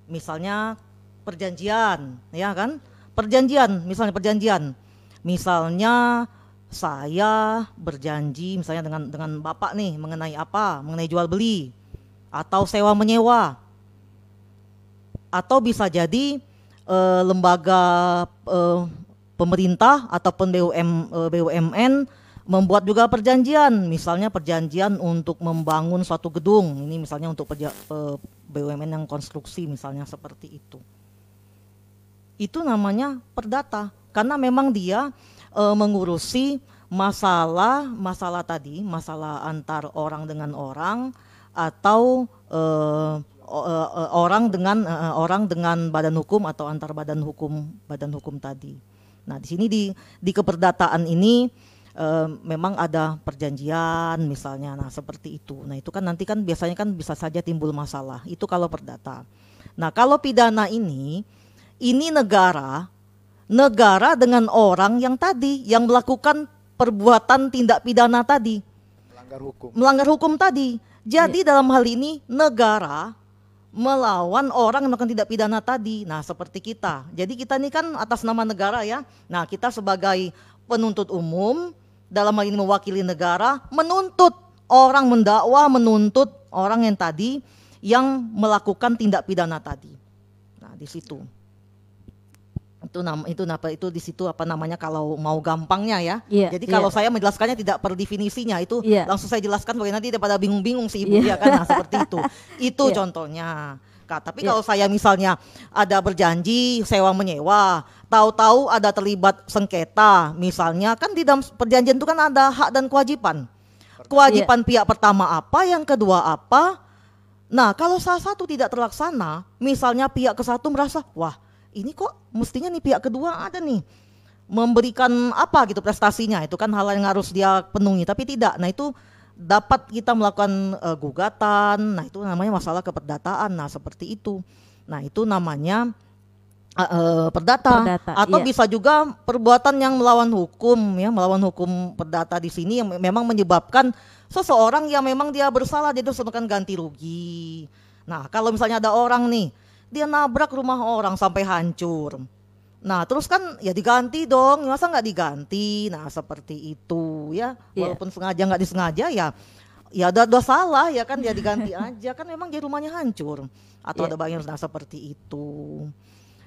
Misalnya perjanjian, ya kan? Perjanjian. Misalnya saya berjanji misalnya dengan Bapak nih mengenai apa? Mengenai jual beli atau sewa menyewa. Atau bisa jadi lembaga pemerintah ataupun BUMN membuat juga perjanjian, misalnya perjanjian untuk membangun suatu gedung, ini misalnya untuk BUMN yang konstruksi misalnya seperti itu. Itu namanya perdata, karena memang dia mengurusi masalah tadi, masalah antar orang dengan orang atau orang dengan badan hukum atau antar badan hukum tadi. Nah, di sini di keperdataan ini memang ada perjanjian misalnya, nah seperti itu. Nah itu kan nanti kan biasanya kan bisa saja timbul masalah, itu kalau perdata. Nah kalau pidana ini negara dengan orang yang tadi, yang melakukan perbuatan tindak pidana tadi. Melanggar hukum tadi. Jadi dalam hal ini negara melawan orang yang melakukan tindak pidana tadi. Nah seperti kita, jadi kita ini kan atas nama negara ya. Nah kita sebagai penuntut umum, dalam hal ini mewakili negara, menuntut orang yang tadi yang melakukan tindak pidana tadi. Nah, di situ. Itu di situ apa namanya kalau mau gampangnya ya. Jadi kalau saya menjelaskannya tidak per definisinya itu langsung saya jelaskan supaya nanti daripada bingung-bingung si ibu ya kan. Nah, seperti itu. Itu contohnya. Tapi kalau saya misalnya ada berjanji sewa menyewa, tahu-tahu ada terlibat sengketa, misalnya kan di dalam perjanjian itu kan ada hak dan kewajiban. Kewajiban pihak pertama apa, yang kedua apa. Nah kalau salah satu tidak terlaksana, misalnya pihak ke satu merasa, wah ini kok mestinya nih pihak kedua ada nih memberikan apa gitu prestasinya, itu kan hal yang harus dia penuhi, tapi tidak. Nah itu dapat kita melakukan gugatan. Nah itu namanya masalah keperdataan. Nah seperti itu. Nah itu namanya perdata. Atau bisa juga perbuatan yang melawan hukum ya, melawan hukum. Perdata di sini yang memang menyebabkan seseorang yang memang dia bersalah, dia disebutkan ganti rugi. Nah kalau misalnya ada orang nih, dia nabrak rumah orang sampai hancur. Nah terus kan ya diganti dong, masa nggak diganti? Nah seperti itu ya, walaupun sengaja nggak disengaja ya udah salah ya kan, dia diganti aja kan, memang dia rumahnya hancur atau ada banyak. Nah seperti itu.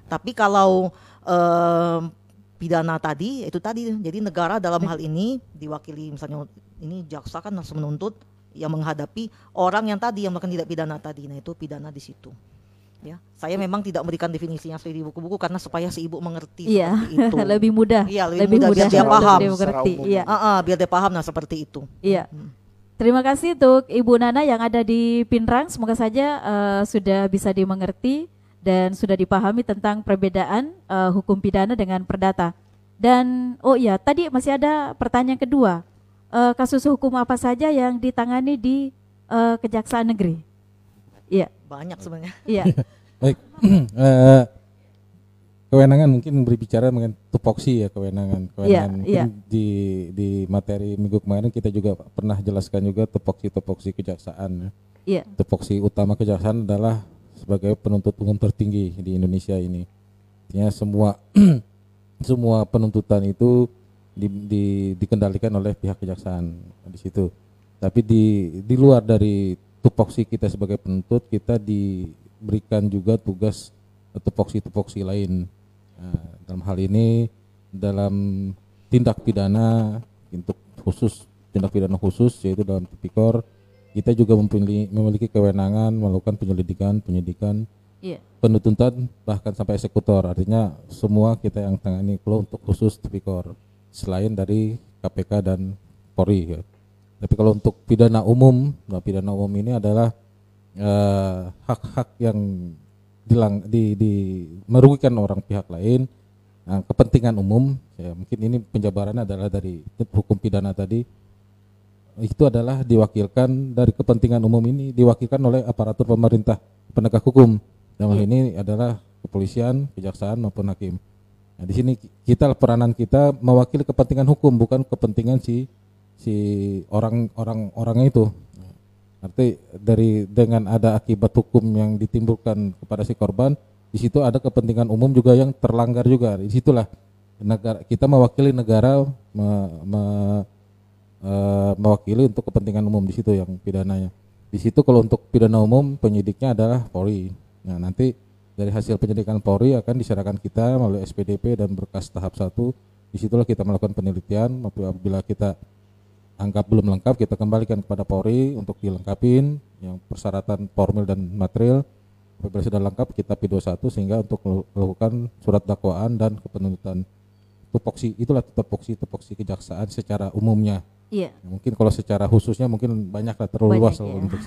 Tapi kalau pidana tadi itu tadi, jadi negara dalam hal ini diwakili misalnya ini jaksa kan harus menuntut yang menghadapi orang yang tadi yang melakukan tindak pidana tadi. Nah itu pidana di situ. Ya, saya memang tidak memberikan definisinya di buku-buku karena supaya si ibu mengerti seperti itu. Lebih mudah. Iya, lebih mudah biar dia paham. Biar dia paham. Nah, seperti itu. Iya. Terima kasih untuk Ibu Nana yang ada di Pinrang. Semoga saja sudah bisa dimengerti dan sudah dipahami tentang perbedaan hukum pidana dengan perdata. Dan tadi masih ada pertanyaan kedua. Kasus hukum apa saja yang ditangani di Kejaksaan Negeri? Iya. Banyak sebenarnya. Iya. Baik. Kewenangan mungkin berbicara mengenai tupoksi ya, kewenangan. Di materi minggu kemarin kita juga pernah jelaskan juga tupoksi kejaksaan. Iya. Tupoksi utama kejaksaan adalah sebagai penuntut umum tertinggi di Indonesia ini. Artinya semua penuntutan itu dikendalikan oleh pihak kejaksaan di situ. Tapi di luar dari tupoksi kita sebagai penuntut, kita diberikan juga tugas tupoksi lain. Nah, dalam hal ini dalam tindak pidana tindak pidana khusus yaitu dalam tipikor, kita juga memiliki kewenangan melakukan penyidikan, penuntutan bahkan sampai eksekutor. Artinya semua kita yang tangani kalau untuk khusus tipikor selain dari KPK dan Polri ya. Tapi kalau untuk pidana umum ini adalah hak-hak yang merugikan orang pihak lain, Nah, kepentingan umum, ya mungkin ini penjabarannya adalah dari hukum pidana tadi, itu adalah diwakilkan dari kepentingan umum ini diwakilkan oleh aparatur pemerintah penegak hukum. Dalam hal ini adalah kepolisian, kejaksaan maupun hakim. Nah, di sini peranan kita mewakili kepentingan hukum, bukan kepentingan si orangnya itu. Arti dengan ada akibat hukum yang ditimbulkan kepada si korban, di situ ada kepentingan umum juga yang terlanggar juga. Di situlah kita mewakili negara mewakili untuk kepentingan umum, di situ yang pidananya. Di situ kalau untuk pidana umum penyidiknya adalah Polri. Nah, nanti dari hasil penyidikan Polri akan diserahkan kita melalui SPDP dan berkas tahap 1. Disitulah kita melakukan penelitian. Apabila kita anggap belum lengkap, kita kembalikan kepada Polri untuk dilengkapin yang persyaratan formil dan material. Apabila sudah lengkap, kita P21 sehingga untuk melakukan surat dakwaan dan kepenuntutan. Tupoksi, itulah tupoksi kejaksaan secara umumnya. Iya. Mungkin kalau secara khususnya mungkin banyaklah, terlalu luas untuk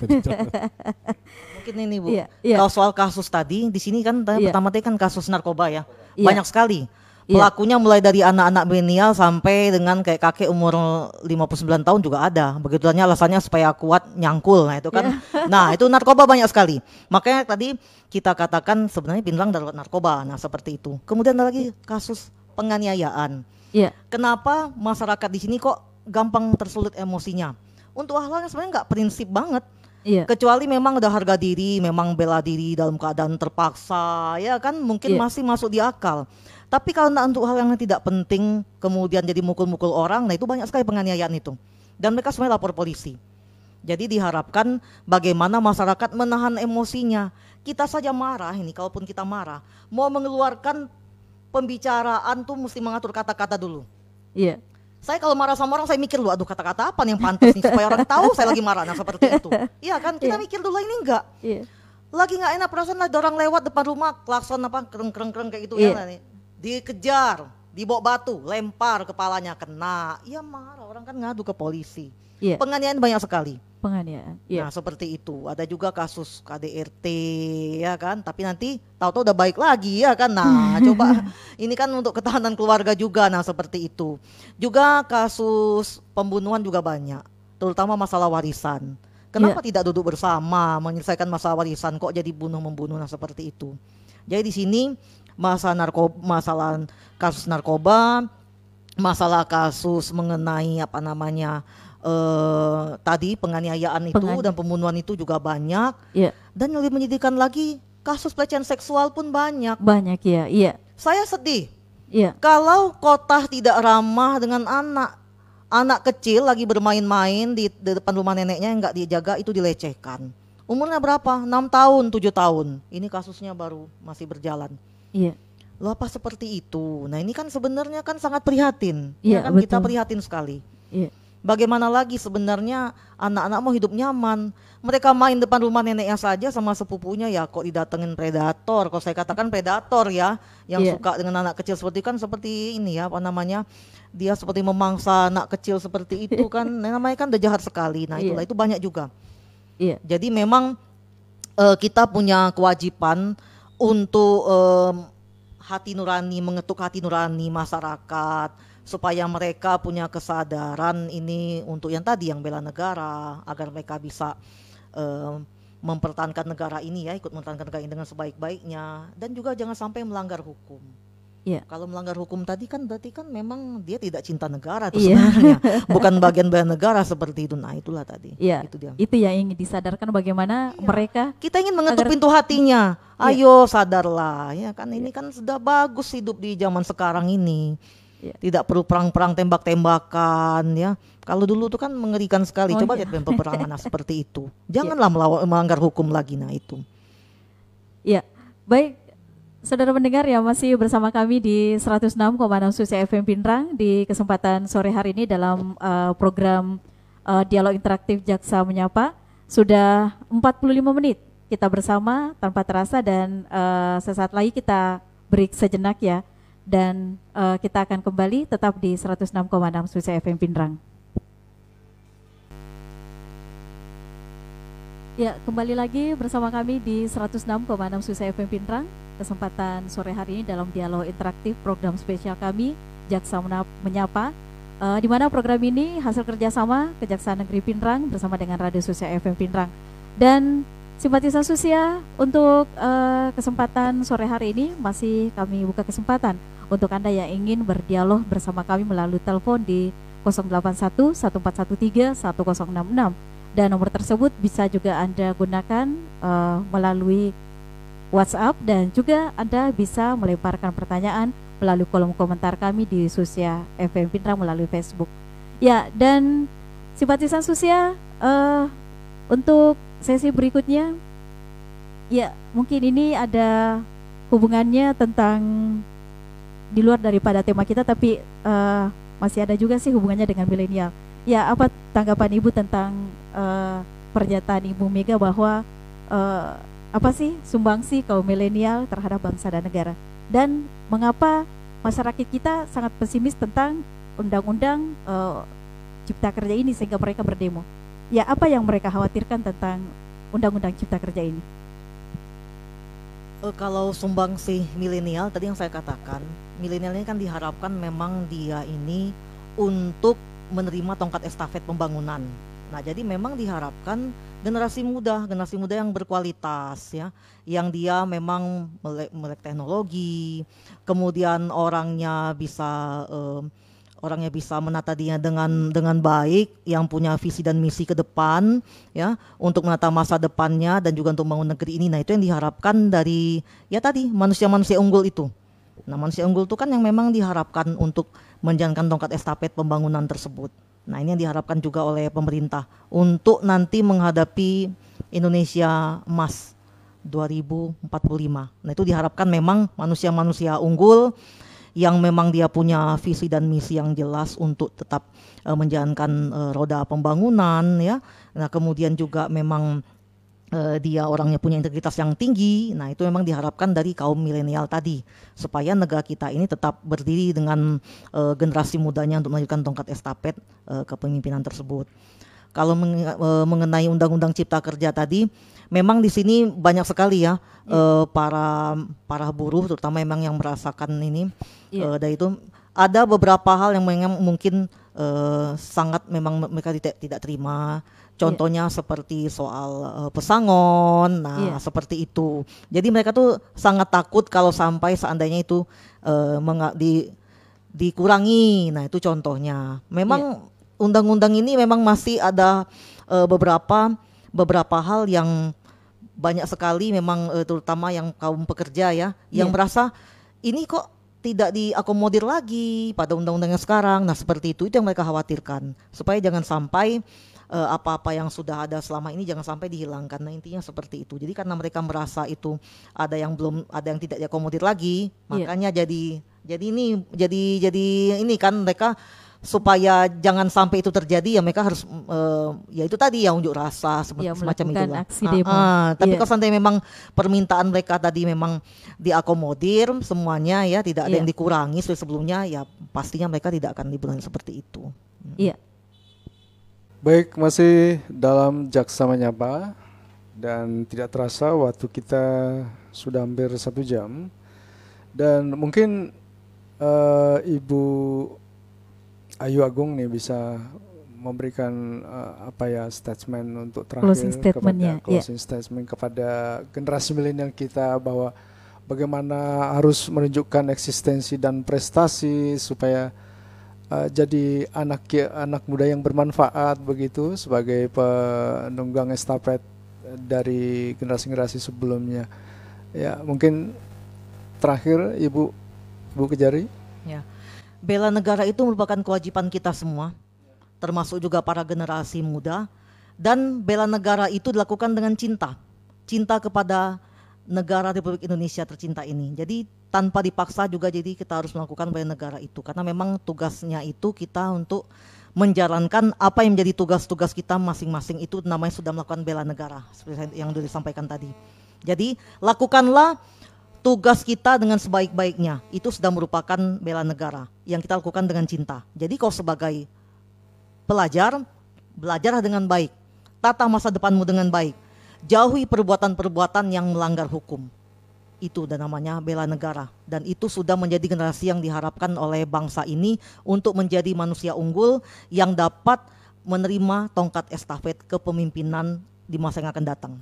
Mungkin ini Bu, Iya. kalau soal kasus tadi di sini kan pertama tadi kan kasus narkoba ya, banyak sekali. Iya. Pelakunya mulai dari anak-anak milenial sampai dengan kayak kakek umur 59 tahun juga ada. Begitunya alasannya supaya kuat nyangkul. Nah itu kan, nah itu narkoba banyak sekali. Makanya tadi kita katakan sebenarnya Pindrang darurat narkoba. Nah seperti itu. Kemudian ada lagi kasus penganiayaan. Iya. Kenapa masyarakat di sini kok gampang tersulut emosinya? Untuk hal-hal yang sebenarnya nggak prinsip banget. Iya. Kecuali memang udah harga diri, memang bela diri dalam keadaan terpaksa, ya kan mungkin masih masuk di akal. Tapi kalau untuk hal yang tidak penting, kemudian jadi mukul-mukul orang, nah itu banyak sekali penganiayaan itu. Dan mereka semuanya lapor polisi. Jadi diharapkan bagaimana masyarakat menahan emosinya. Kita saja marah ini, kalaupun kita marah, mau mengeluarkan pembicaraan tuh mesti mengatur kata-kata dulu. Iya. Saya kalau marah sama orang, saya mikir dulu, aduh kata-kata apa nih yang pantas nih supaya orang tahu saya lagi marah. Nah seperti itu. Iya kan, kita mikir dulu ini enggak. Iya. Lagi nggak enak perasaan ada orang lewat depan rumah, klakson apa, kereng-kereng kayak gitu ya. Dikejar, dibawa batu, lempar kepalanya, kena. Ya marah, orang kan ngadu ke polisi. Iya. Penganiayaan banyak sekali. Penganiayaan. Iya. Nah seperti itu. Ada juga kasus KDRT ya kan, tapi nanti tahu-tahu udah baik lagi ya kan. Nah coba ini kan untuk ketahanan keluarga juga. Nah seperti itu. Juga kasus pembunuhan juga banyak, terutama masalah warisan. Kenapa tidak duduk bersama menyelesaikan masalah warisan, kok jadi bunuh-membunuh? Nah seperti itu. Jadi di sini masalah kasus narkoba, masalah kasus mengenai apa namanya tadi penganiayaan itu dan pembunuhan itu juga banyak. Dan yang lebih menyedihkan lagi, kasus pelecehan seksual pun banyak. Banyak ya, iya. Saya sedih. Iya. Kalau kota tidak ramah dengan anak kecil lagi bermain-main di depan rumah neneknya yang nggak dijaga, itu dilecehkan. Umurnya berapa? 6 tahun, 7 tahun. Ini kasusnya baru masih berjalan. Iya. Loh apa seperti itu? Nah ini kan sebenarnya kan sangat prihatin. Iya, ya kan, kita prihatin sekali. Iya. Bagaimana lagi sebenarnya anak-anak mau hidup nyaman. Mereka main depan rumah neneknya saja sama sepupunya ya kok didatengin predator. Kalau saya katakan predator ya, yang suka dengan anak kecil seperti kan seperti ini ya, apa namanya, dia seperti memangsa anak kecil seperti itu kan. Namanya kan udah jahat sekali. Nah itulah, itu banyak juga. Iya. Jadi memang kita punya kewajiban untuk hati nurani, mengetuk hati nurani masyarakat supaya mereka punya kesadaran ini untuk yang tadi, yang bela negara, agar mereka bisa mempertahankan negara ini ya, ikut mempertahankan negara ini dengan sebaik-baiknya, dan juga jangan sampai melanggar hukum. Iya. Kalau melanggar hukum tadi kan berarti kan memang dia tidak cinta negara itu sebenarnya, bukan bagian bela negara seperti itu. Nah itulah tadi. Iya. Itu dia. Itu yang ingin disadarkan bagaimana mereka. Kita ingin mengetuk pintu hatinya. Ayo sadarlah, ya kan ini kan sudah bagus hidup di zaman sekarang ini. Tidak perlu perang-perang tembak-tembakan ya. Kalau dulu tuh kan mengerikan sekali. Coba lihat peperangan seperti itu. Janganlah melanggar hukum lagi. Nah itu. Ya, baik. Saudara pendengar ya, masih bersama kami di 106,6 Susi FM Pindrang di kesempatan sore hari ini dalam program Dialog Interaktif Jaksa Menyapa. Sudah 45 menit kita bersama tanpa terasa, dan sesaat lagi kita break sejenak ya, dan kita akan kembali tetap di 106,6 Susi FM Pindrang. Ya, kembali lagi bersama kami di 106,6 Susi FM Pindrang kesempatan sore hari ini dalam dialog interaktif program spesial kami Jaksa Menyapa, di mana program ini hasil kerjasama Kejaksaan Negeri Pindrang bersama dengan Radio Sosial FM Pindrang. Dan simpatisan Susia, untuk kesempatan sore hari ini masih kami buka kesempatan untuk Anda yang ingin berdialog bersama kami melalui telepon di 081 1413 1066, dan nomor tersebut bisa juga Anda gunakan melalui WhatsApp, dan juga Anda bisa melemparkan pertanyaan melalui kolom komentar kami di Susia FM Pindrang melalui Facebook. Ya, dan simpatisan Susia, untuk sesi berikutnya, ya mungkin ini ada hubungannya tentang di luar daripada tema kita, tapi masih ada juga sih hubungannya dengan milenial. Ya, apa tanggapan Ibu tentang pernyataan Ibu Mega bahwa apa sih sumbangsi kaum milenial terhadap bangsa dan negara, dan mengapa masyarakat kita sangat pesimis tentang undang-undang Cipta Kerja ini sehingga mereka berdemo? Ya, apa yang mereka khawatirkan tentang undang-undang Cipta Kerja ini? Kalau sumbangsi milenial, tadi yang saya katakan, milenial ini kan diharapkan memang dia ini untuk menerima tongkat estafet pembangunan. Nah, jadi memang diharapkan generasi muda yang berkualitas, ya, yang dia memang melek teknologi, kemudian orangnya bisa menata dia dengan baik, yang punya visi dan misi ke depan, ya, untuk menata masa depannya dan juga untuk membangun negeri ini. Nah, itu yang diharapkan dari, ya tadi, manusia-manusia unggul itu. Nah, manusia unggul itu kan yang memang diharapkan untuk menjalankan tongkat estafet pembangunan tersebut. Nah, ini yang diharapkan juga oleh pemerintah untuk nanti menghadapi Indonesia Emas 2045. Nah, itu diharapkan memang manusia-manusia unggul yang memang dia punya visi dan misi yang jelas untuk tetap menjalankan roda pembangunan, ya. Nah, kemudian juga memang dia orangnya punya integritas yang tinggi. Nah, itu memang diharapkan dari kaum milenial tadi, supaya negara kita ini tetap berdiri dengan generasi mudanya untuk melanjutkan tongkat estafet kepemimpinan tersebut. Kalau mengenai Undang-Undang Cipta Kerja tadi, memang di sini banyak sekali ya para buruh, terutama memang yang merasakan ini. Dari itu ada beberapa hal yang mungkin sangat memang mereka tidak terima. Contohnya seperti soal pesangon, seperti itu. Jadi mereka tuh sangat takut kalau sampai seandainya itu dikurangi. Nah, itu contohnya. Memang undang-undang ini memang masih ada beberapa hal yang banyak sekali memang terutama yang kaum pekerja, ya, yang merasa ini kok tidak diakomodir lagi pada undang-undang yang sekarang. Nah, seperti itu yang mereka khawatirkan, supaya jangan sampai apa-apa yang sudah ada selama ini jangan sampai dihilangkan. Nah, intinya seperti itu. Jadi karena mereka merasa itu ada yang tidak diakomodir lagi, makanya jadi ini kan mereka, supaya jangan sampai itu terjadi, ya mereka harus ya itu tadi ya, unjuk rasa semacam itu lah. Aksi demo. Tapi kalau sampai memang permintaan mereka tadi memang diakomodir semuanya, ya, tidak ada yang dikurangi seperti sebelumnya, ya pastinya mereka tidak akan dibunuh seperti itu. Iya. Baik, masih dalam Jaksa Menyapa, dan tidak terasa waktu kita sudah hampir 1 jam, dan mungkin Ibu Ayu Agung nih bisa memberikan statement untuk terakhir, closing statement kepada generasi milenial kita, bahwa bagaimana harus menunjukkan eksistensi dan prestasi supaya jadi anak muda yang bermanfaat begitu sebagai penunggang estafet dari generasi-generasi sebelumnya. Ya, mungkin terakhir Ibu Kejari. Ya. Bela negara itu merupakan kewajiban kita semua, termasuk juga para generasi muda, dan bela negara itu dilakukan dengan cinta kepada negara Republik Indonesia tercinta ini. Jadi tanpa dipaksa juga, jadi kita harus melakukan bela negara itu, karena memang tugasnya itu kita untuk menjalankan apa yang menjadi tugas-tugas kita masing-masing, itu namanya sudah melakukan bela negara, seperti yang sudah disampaikan tadi. Jadi lakukanlah tugas kita dengan sebaik-baiknya, itu sudah merupakan bela negara yang kita lakukan dengan cinta. Jadi kau sebagai pelajar, belajarlah dengan baik, tata masa depanmu dengan baik, jauhi perbuatan-perbuatan yang melanggar hukum. Itu dan namanya bela negara, dan itu sudah menjadi generasi yang diharapkan oleh bangsa ini untuk menjadi manusia unggul yang dapat menerima tongkat estafet kepemimpinan di masa yang akan datang.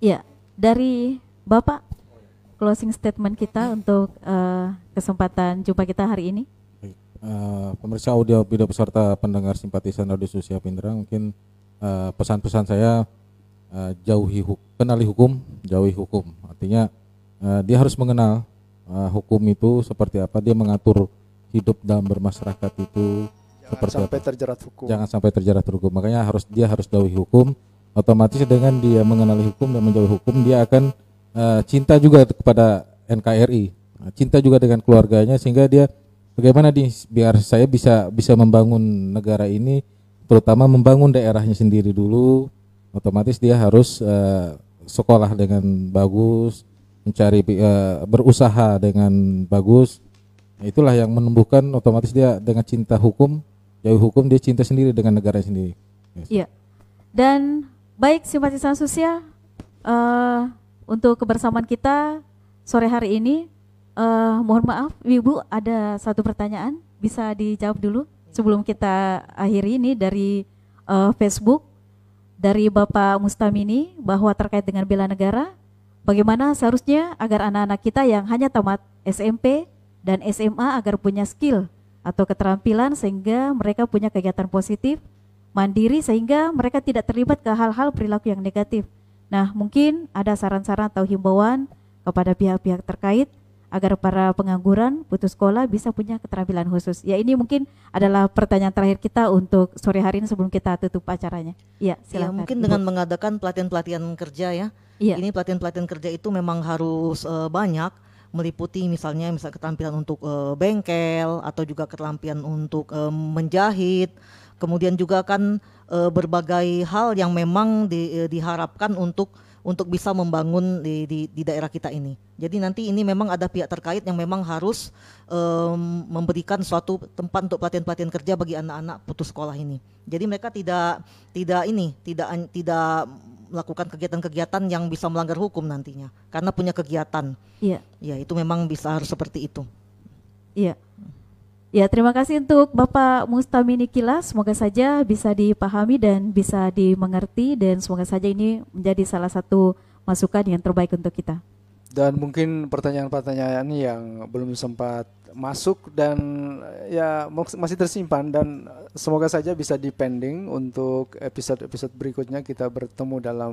Ya, dari Bapak closing statement kita untuk kesempatan jumpa kita hari ini. Pemirsa audio video peserta pendengar simpatisan Radio Sosial Pindrang, mungkin pesan-pesan saya kenali hukum, jauhi hukum. Artinya dia harus mengenal hukum itu seperti apa, dia mengatur hidup dalam bermasyarakat itu seperti sampai apa. terjerat hukum. Jangan sampai terjerat hukum. Makanya dia harus jauhi hukum. Otomatis dengan dia mengenali hukum dan menjauhi hukum, dia akan cinta juga kepada NKRI, cinta juga dengan keluarganya, sehingga dia bagaimana biar saya bisa membangun negara ini, terutama membangun daerahnya sendiri dulu. Otomatis dia harus sekolah dengan bagus, mencari berusaha dengan bagus. Nah, itulah yang menumbuhkan otomatis dia dengan cinta hukum, jauh hukum, dia cinta sendiri dengan negara sendiri. Iya. Dan baik simpatisan sosial, untuk kebersamaan kita sore hari ini, mohon maaf Ibu, ada satu pertanyaan bisa dijawab dulu sebelum kita akhiri ini dari Facebook, dari Bapak Mustamini, bahwa terkait dengan bela negara, bagaimana seharusnya agar anak-anak kita yang hanya tamat SMP dan SMA agar punya skill atau keterampilan sehingga mereka punya kegiatan positif, mandiri, sehingga mereka tidak terlibat ke hal-hal perilaku yang negatif. Nah, mungkin ada saran-saran atau himbauan kepada pihak-pihak terkait agar para pengangguran putus sekolah bisa punya keterampilan khusus. Ya, ini mungkin adalah pertanyaan terakhir kita untuk sore hari ini sebelum kita tutup acaranya. Ya, silakan. Ya, mungkin dengan mengadakan pelatihan-pelatihan kerja ya. Iya. Ini pelatihan-pelatihan kerja itu memang harus banyak, meliputi misalnya keterampilan untuk bengkel, atau juga keterampilan untuk menjahit. Kemudian juga kan berbagai hal yang memang diharapkan untuk bisa membangun di daerah kita ini. Jadi nanti ini memang ada pihak terkait yang memang harus memberikan suatu tempat untuk pelatihan-pelatihan kerja bagi anak-anak putus sekolah ini. Jadi mereka tidak melakukan kegiatan-kegiatan yang bisa melanggar hukum nantinya, karena punya kegiatan. Iya. Ya, itu memang harus seperti itu. Iya. Ya, terima kasih untuk Bapak Mustamini Kilas. Semoga saja bisa dipahami dan bisa dimengerti, dan semoga saja ini menjadi salah satu masukan yang terbaik untuk kita. Dan mungkin pertanyaan-pertanyaan yang belum sempat masuk dan ya masih tersimpan, dan semoga saja bisa dipending untuk episode-episode berikutnya kita bertemu dalam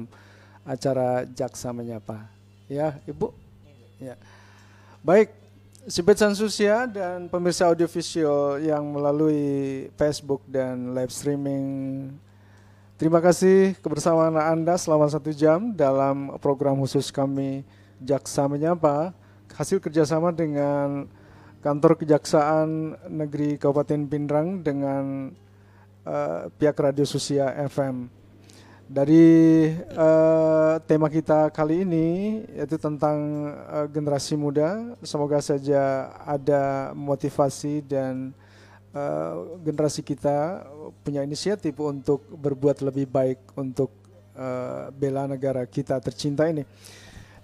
acara Jaksa Menyapa. Ya, Ibu. Ya. Baik. Simpatisan Sosial dan pemirsa audiovisual yang melalui Facebook dan live streaming, terima kasih kebersamaan Anda selama 1 jam dalam program khusus kami Jaksa Menyapa, hasil kerjasama dengan Kantor Kejaksaan Negeri Kabupaten Pindrang dengan pihak Radio Sosial FM. Dari tema kita kali ini yaitu tentang generasi muda, semoga saja ada motivasi dan generasi kita punya inisiatif untuk berbuat lebih baik untuk bela negara kita tercinta ini.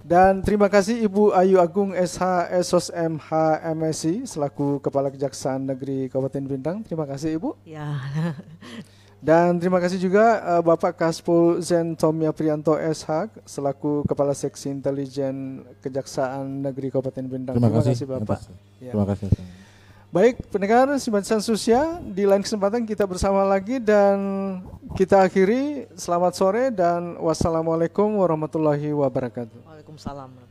Dan terima kasih Ibu Ayu Agung SH Esos MH MSI selaku Kepala Kejaksaan Negeri Kabupaten Pindrang. Terima kasih Ibu. Ya. Dan terima kasih juga Bapak Kaspul Zen Tomia Prianto SH selaku Kepala Seksi Intelijen Kejaksaan Negeri Kabupaten Pindrang. Terima kasih Bapak. Ya. Terima kasih. Baik, pendengar simpatisan sosial, di lain kesempatan kita bersama lagi dan kita akhiri. Selamat sore dan wassalamualaikum warahmatullahi wabarakatuh. Waalaikumsalam.